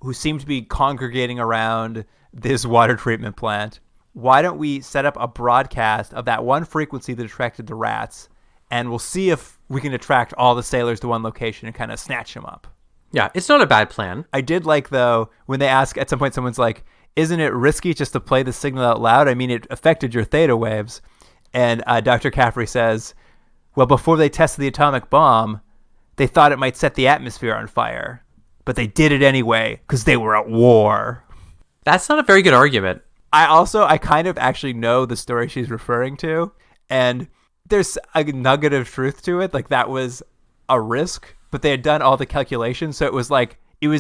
who seem to be congregating around this water treatment plant? Why don't we set up a broadcast of that one frequency that attracted the rats, and we'll see if we can attract all the sailors to one location and kind of snatch them up. Yeah, it's not a bad plan. I did like, though, when they ask at some point, someone's like, isn't it risky just to play the signal out loud? I mean, it affected your theta waves. And Dr. Caffrey says, well, before they tested the atomic bomb, they thought it might set the atmosphere on fire. But they did it anyway because they were at war. That's not a very good argument. I kind of actually know the story she's referring to. And there's a nugget of truth to it. Like, that was a risk, but they had done all the calculations. So it was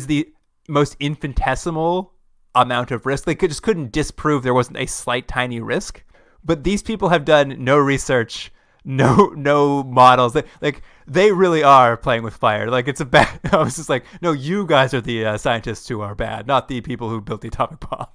the most infinitesimal amount of risk. They just couldn't disprove there wasn't a slight tiny risk. But these people have done no research, no models. They really are playing with fire. Like, it's a bad. I was just like, no, you guys are the scientists who are bad, not the people who built the atomic bomb.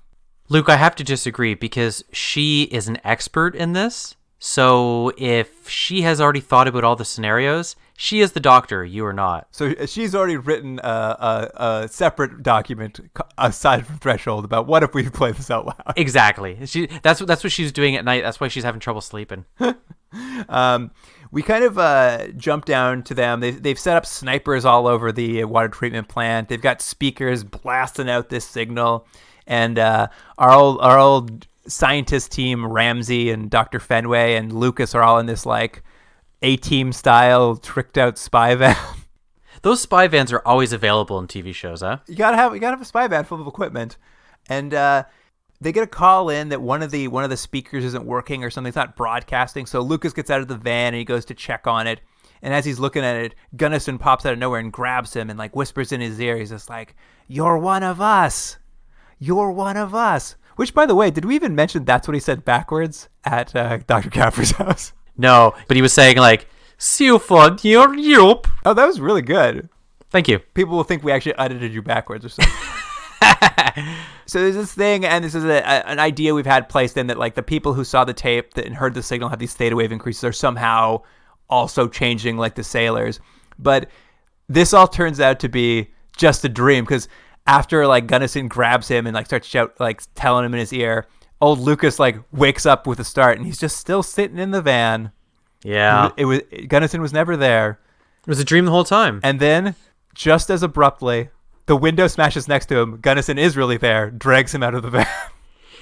Luke, I have to disagree because she is an expert in this. So if she has already thought about all the scenarios, she is the doctor, you are not. So she's already written a separate document aside from Threshold about what if we play this out loud. Exactly. That's what she's doing at night. That's why she's having trouble sleeping. We kind of jump down to them. They've set up snipers all over the water treatment plant. They've got speakers blasting out this signal. And our old scientist team, Ramsey and Dr. Fenway and Lucas, are all in this like A-team style tricked out spy van. Those spy vans are always available in TV shows, huh? You gotta have a spy van full of equipment. And they get a call in that one of the speakers isn't working or something. It's not broadcasting. So Lucas gets out of the van and he goes to check on it. And as he's looking at it, Gunnison pops out of nowhere and grabs him and like whispers in his ear. He's just like, "You're one of us. You're one of us." Which, by the way, did we even mention that's what he said backwards at Dr. Caffrey's house? No, but he was saying like, "Silford, you're Europe." Oh, that was really good. Thank you. People will think we actually edited you backwards or something. So there's this thing, and this is an idea we've had placed in that, like, the people who saw the tape and heard the signal have these theta wave increases are somehow also changing like the sailors. But this all turns out to be just a dream, because after like Gunnison grabs him and like starts telling him in his ear, old Lucas like wakes up with a start and he's just still sitting in the van. Yeah. Gunnison was never there. It was a dream the whole time. And then just as abruptly, the window smashes next to him. Gunnison is really there, drags him out of the van.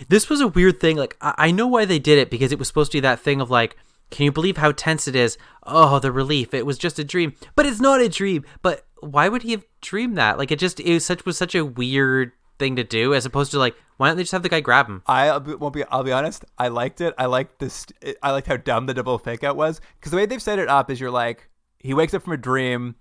This was a weird thing. Like, I know why they did it, because it was supposed to be that thing of like, can you believe how tense it is? Oh, the relief. It was just a dream. But it's not a dream. But why would he have dreamed that? Like, it was such a weird thing to do, as opposed to like, why don't they just have the guy grab him? I'll be honest. I liked it. I liked how dumb the double fake out was, because the way they've set it up is you're like, he wakes up from a dream,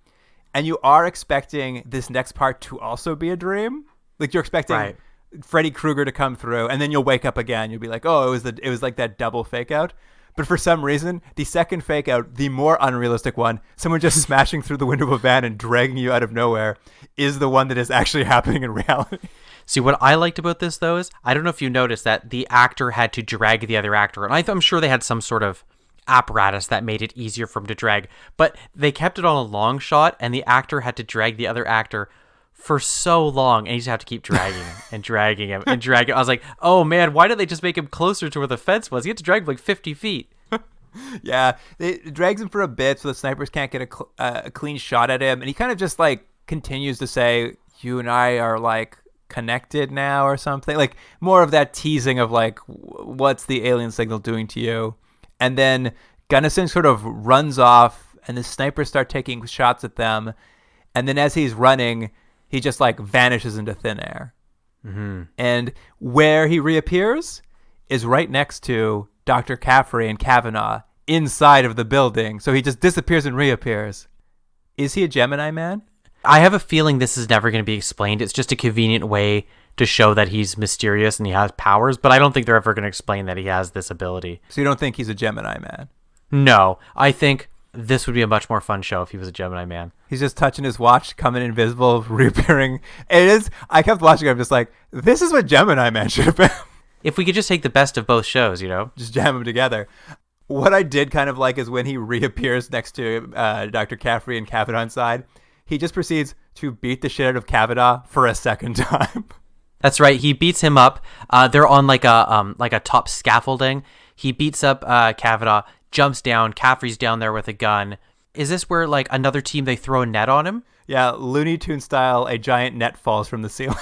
and you are expecting this next part to also be a dream. Like, you're expecting Freddy Krueger to come through, and then you'll wake up again. You'll be like, oh, it was like that double fake out. But for some reason, the second fake out, the more unrealistic one, someone just smashing through the window of a van and dragging you out of nowhere, is the one that is actually happening in reality. See, what I liked about this, though, is I don't know if you noticed that the actor had to drag the other actor. And I'm sure they had some sort of apparatus that made it easier for him to drag. But they kept it on a long shot, and the actor had to drag the other actor for so long, and you just have to keep dragging him and dragging him and dragging him. I was like, oh man, why did they just make him closer to where the fence was? He had to drag him like 50 feet. Yeah, it drags him for a bit so the snipers can't get a clean shot at him, and he kind of just like continues to say, you and I are like connected now or something, like more of that teasing of like, what's the alien signal doing to you? And then Gunnison sort of runs off, and the snipers start taking shots at them, and then as he's running, he just like vanishes into thin air. Mm-hmm. And where he reappears is right next to Dr. Caffrey and Kavanaugh inside of the building. So he just disappears and reappears. Is he a Gemini man? I have a feeling this is never going to be explained. It's just a convenient way to show that he's mysterious and he has powers, but I don't think they're ever going to explain that he has this ability. So you don't think he's a Gemini man? No, I think this would be a much more fun show if he was a Gemini man. He's just touching his watch, coming invisible, reappearing. It is. I kept watching. I'm just like, this is what Gemini man should have been. If we could just take the best of both shows, you know? Just jam them together. What I did kind of like is when he reappears next to Dr. Caffrey and Kavanaugh inside, he just proceeds to beat the shit out of Kavanaugh for a second time. That's right. He beats him up. They're on like a top scaffolding. He beats up Kavanaugh, jumps down. Caffrey's down there with a gun. Is this where like another team, they throw a net on him? Yeah, Looney Tunes style, a giant net falls from the ceiling.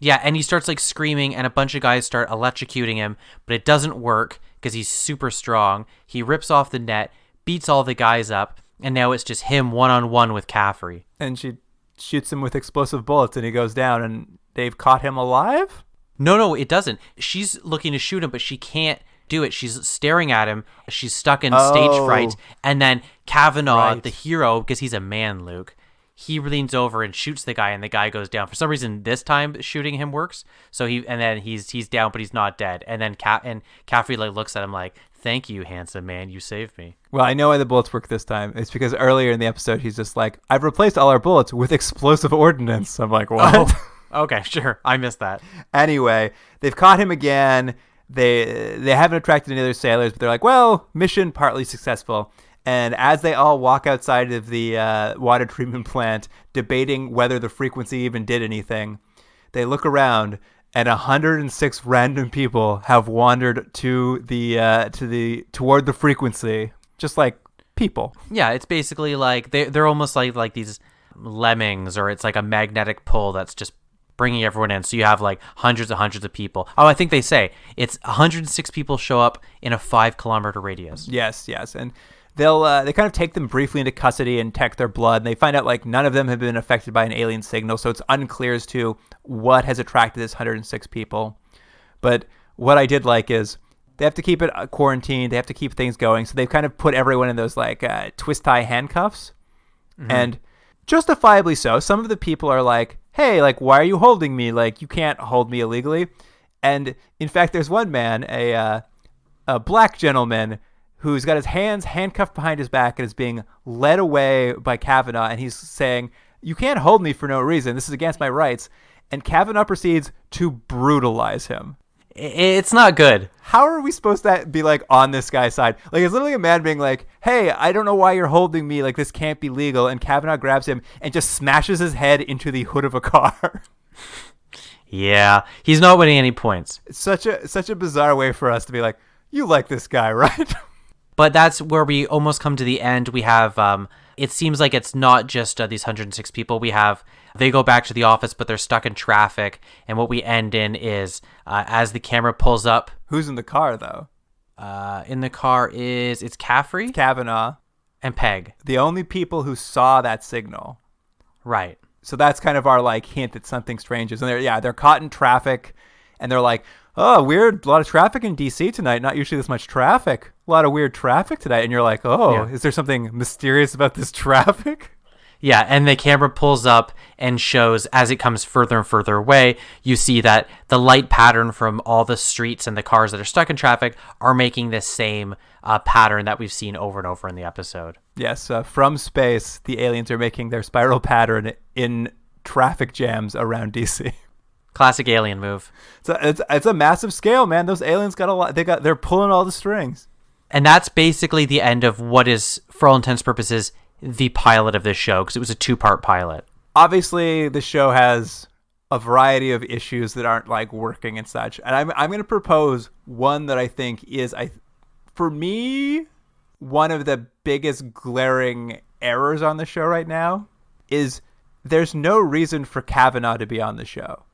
Yeah, and he starts like screaming, and a bunch of guys start electrocuting him, but it doesn't work because he's super strong. He rips off the net, beats all the guys up, and now it's just him one-on-one with Caffrey. And she shoots him with explosive bullets, and he goes down, and they've caught him alive? No, it doesn't. She's looking to shoot him, but she can't do it. She's staring at him. She's stuck in stage fright. And then Kavanaugh, the hero, because he's a man, Luke, he leans over and shoots the guy, and the guy goes down. For some reason, this time shooting him works. So he's down, but he's not dead. And then Caffrey like looks at him like, "Thank you, handsome man, you saved me." Well, I know why the bullets work this time. It's because earlier in the episode, he's just like, "I've replaced all our bullets with explosive ordnance." I'm like, what? Oh, okay, sure. I missed that. Anyway, they've caught him again. They haven't attracted any other sailors, but they're like, well, mission partly successful. And as they all walk outside of the water treatment plant, debating whether the frequency even did anything, they look around, and 106 random people have wandered toward the frequency, just like people. Yeah, it's basically like they're almost like these lemmings, or it's like a magnetic pull that's just bringing everyone in. So you have like hundreds of people. Oh, I think they say it's 106 people show up in a 5-kilometer radius. Yes, and they kind of take them briefly into custody and check their blood, and they find out like none of them have been affected by an alien signal, so it's unclear as to what has attracted this 106 people. But what I did like is they have to keep it quarantined, they have to keep things going, so they've kind of put everyone in those like twist tie handcuffs. And justifiably so. Some of the people are like, "Hey, like, why are you holding me? Like, you can't hold me illegally." And in fact, there's one man, a black gentleman, who's got his hands handcuffed behind his back and is being led away by Kavanaugh, and he's saying, "You can't hold me for no reason. This is against my rights." And Kavanaugh proceeds to brutalize him. It's not good. How are we supposed to be like on this guy's side? Like, it's literally a man being like, "Hey, I don't know why you're holding me. Like, this can't be legal." And Kavanaugh grabs him and just smashes his head into the hood of a car. Yeah, he's not winning any points. It's such a bizarre way for us to be like, "You like this guy, right?" But that's where we almost come to the end. We have, it seems like it's not just these 106 people. They go back to the office, but they're stuck in traffic. And what we end in is, as the camera pulls up. Who's in the car, though? In the car it's Caffrey, Kavanaugh, and Peg. The only people who saw that signal. Right. So that's kind of our like hint that something strange is. And they're caught in traffic, and they're like, "Oh, weird, a lot of traffic in DC tonight. Not usually this much traffic. A lot of weird traffic tonight." And you're like, "Oh, yeah. Is there something mysterious about this traffic?" Yeah, and the camera pulls up and shows, as it comes further and further away, you see that the light pattern from all the streets and the cars that are stuck in traffic are making this same pattern that we've seen over and over in the episode. Yes, from space, the aliens are making their spiral pattern in traffic jams around DC. Classic alien move. So it's a massive scale, man. Those aliens got a lot. They're pulling all the strings. And that's basically the end of what is, for all intents and purposes, the pilot of this show, because it was a 2-part pilot. Obviously, the show has a variety of issues that aren't like working and such. And I'm going to propose one that I think is, for me, one of the biggest glaring errors on the show right now is there's no reason for Kavanaugh to be on the show.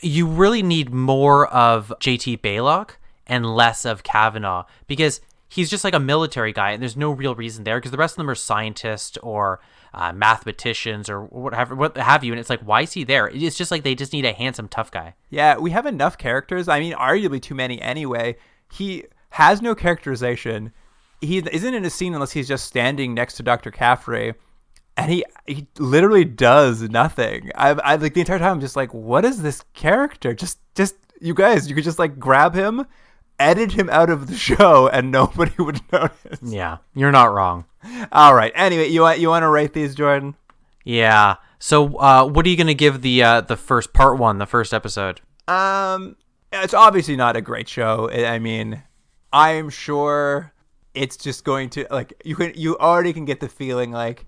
You really need more of JT Baylock and less of Kavanaugh, because he's just like a military guy, and there's no real reason there, because the rest of them are scientists or mathematicians or what have you, and it's like, why is he there? It's just like they just need a handsome, tough guy. Yeah, we have enough characters. I mean, arguably too many anyway. He has no characterization. He isn't in a scene unless he's just standing next to Dr. Caffrey, and he literally does nothing. I like the entire time I'm just like, what is this character? Just you guys, you could just like grab him, edit him out of the show, and nobody would notice. Yeah, you're not wrong. All right. Anyway, you want to rate these, Jordan? Yeah. So, what are you gonna give the first part one, the first episode? It's obviously not a great show. I mean, I'm sure it's just going to like you already can get the feeling like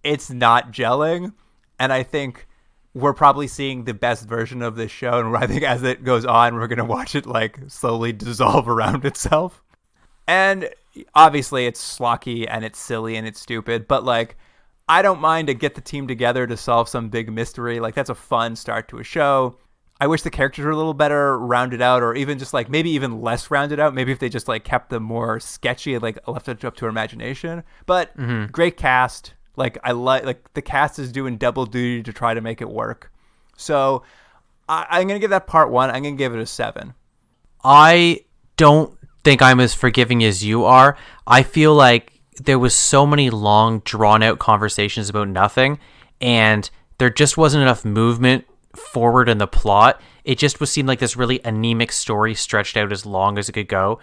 it's not gelling, and I think we're probably seeing the best version of this show, and I think as it goes on, we're gonna watch it like slowly dissolve around itself. And obviously, it's schlocky and it's silly and it's stupid, but like I don't mind to get the team together to solve some big mystery. Like that's a fun start to a show. I wish the characters were a little better rounded out, or even just like maybe even less rounded out. Maybe if they just like kept them more sketchy and like left it up to our imagination. But great cast. Like I like the cast is doing double duty to try to make it work. So I'm gonna give that part 1. I'm gonna give it a 7. I don't think I'm as forgiving as you are. I feel like there was so many long, drawn out conversations about nothing, and there just wasn't enough movement forward in the plot. It just seemed like this really anemic story stretched out as long as it could go.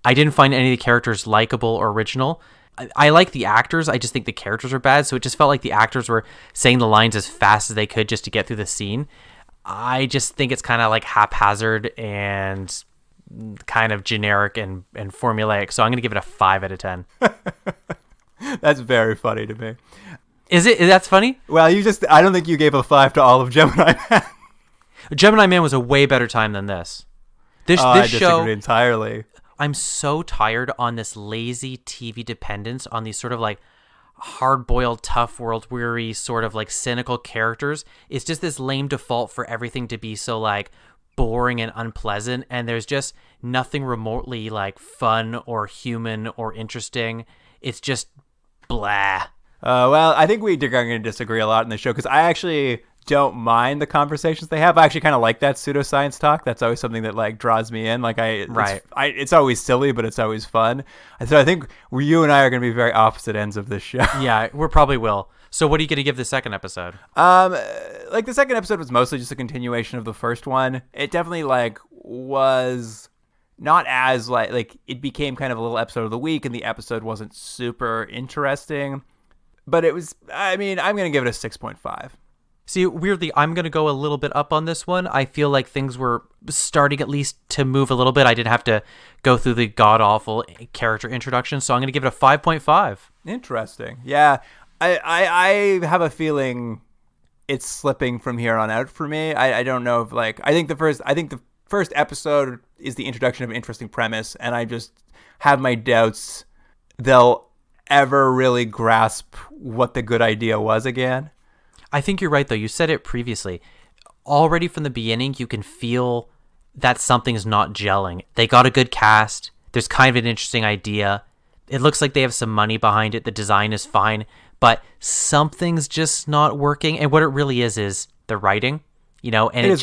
I didn't find any of the characters likable or original. I like the actors. I just think the characters are bad. So it just felt like the actors were saying the lines as fast as they could just to get through the scene. I just think it's kind of like haphazard and kind of generic and formulaic. So I'm going to give it a 5 out of 10. That's very funny to me. Is it? That's funny? Well, I don't think you gave a 5 to all of Gemini Man. Gemini Man was a way better time than this. This I show disagree entirely. I'm so tired on this lazy TV dependence on these sort of like hard-boiled, tough, world-weary, sort of like cynical characters. It's just this lame default for everything to be so like boring and unpleasant, and there's just nothing remotely like fun or human or interesting. It's just blah. Well, I think we are going to disagree a lot in the show because I actually don't mind the conversations they have. I actually kind of like that pseudoscience talk. That's always something that like draws me in. Like it's always silly, but it's always fun. And so I think you and I are going to be very opposite ends of this show. Yeah, we probably will. So what are you going to give the second episode? Like the second episode was mostly just a continuation of the first one. It definitely like was not as like it became kind of a little episode of the week, and the episode wasn't super interesting. But it was, I mean, I'm going to give it a 6.5. See, weirdly, I'm going to go a little bit up on this one. I feel like things were starting at least to move a little bit. I didn't have to go through the god-awful character introduction, so I'm going to give it a 5.5. Interesting. Yeah, I have a feeling it's slipping from here on out for me. I don't know if like, I think the first episode is the introduction of an interesting premise, and I just have my doubts they'll ever really grasp what the good idea was again. I think you're right, though. You said it previously. Already from the beginning, you can feel that something's not gelling. They got a good cast. There's kind of an interesting idea. It looks like they have some money behind it. The design is fine, but something's just not working. And what it really is the writing, you know, and it's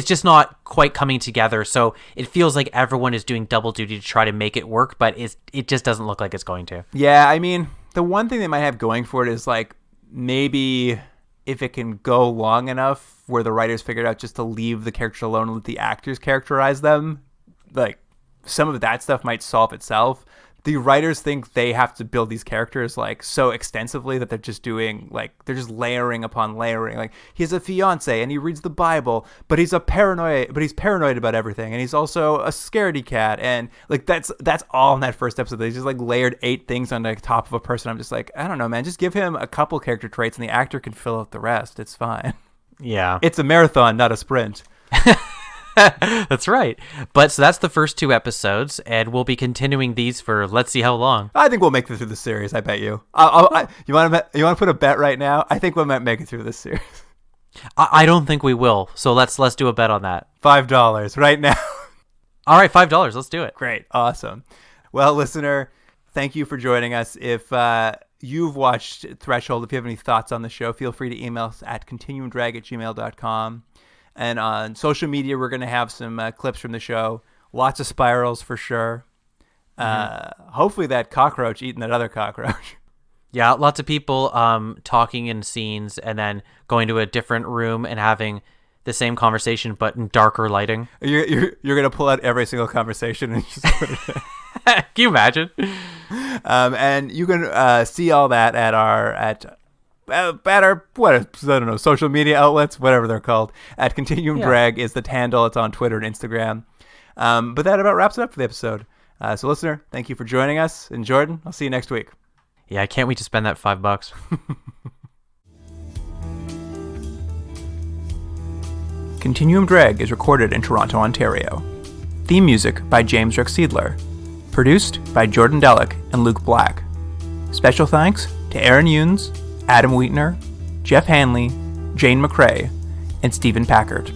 just not quite coming together. So it feels like everyone is doing double duty to try to make it work, but it just doesn't look like it's going to. Yeah, I mean, the one thing they might have going for it is like, maybe if it can go long enough where the writers figured out just to leave the characters alone and let the actors characterize them, like some of that stuff might solve itself. The writers think they have to build these characters like so extensively that they're just doing like they're just layering upon layering. Like he has a fiance and he reads the Bible, but he's paranoid about everything, and he's also a scaredy cat, and like that's all in that first episode. They just like layered 8 things on the top of a person. I'm just like, I don't know, man. Just give him a couple character traits, and the actor can fill out the rest. It's fine. Yeah, it's a marathon, not a sprint. That's right. But so that's the first 2 episodes, and we'll be continuing these for let's see how long. I think we'll make it through the series. I bet you. You want to put a bet right now? I think we might make it through this series. I don't think we will. So let's do a bet on that. $5 right now. All right, $5. Let's do it. Great, awesome. Well, listener, thank you for joining us. If you've watched Threshold, if you have any thoughts on the show, feel free to email us at continuumdrag@gmail.com. And on social media, we're going to have some clips from the show. Lots of spirals for sure. Hopefully that cockroach eating that other cockroach. Yeah, lots of people talking in scenes and then going to a different room and having the same conversation but in darker lighting. You're going to pull out every single conversation and just put it in. Can you imagine? And you can see all that at our social media outlets, whatever they're called. At Continuum Drag is the handle. It's on Twitter and Instagram. But that about wraps it up for the episode. So listener, thank you for joining us. And Jordan, I'll see you next week. Yeah, I can't wait to spend that $5. Continuum Drag is recorded in Toronto, Ontario. Theme music by James Rexedler. Produced by Jordan Delic and Luke Black. Special thanks to Aaron Yunes, Adam Wheatner, Jeff Hanley, Jane McRae, and Stephen Packard.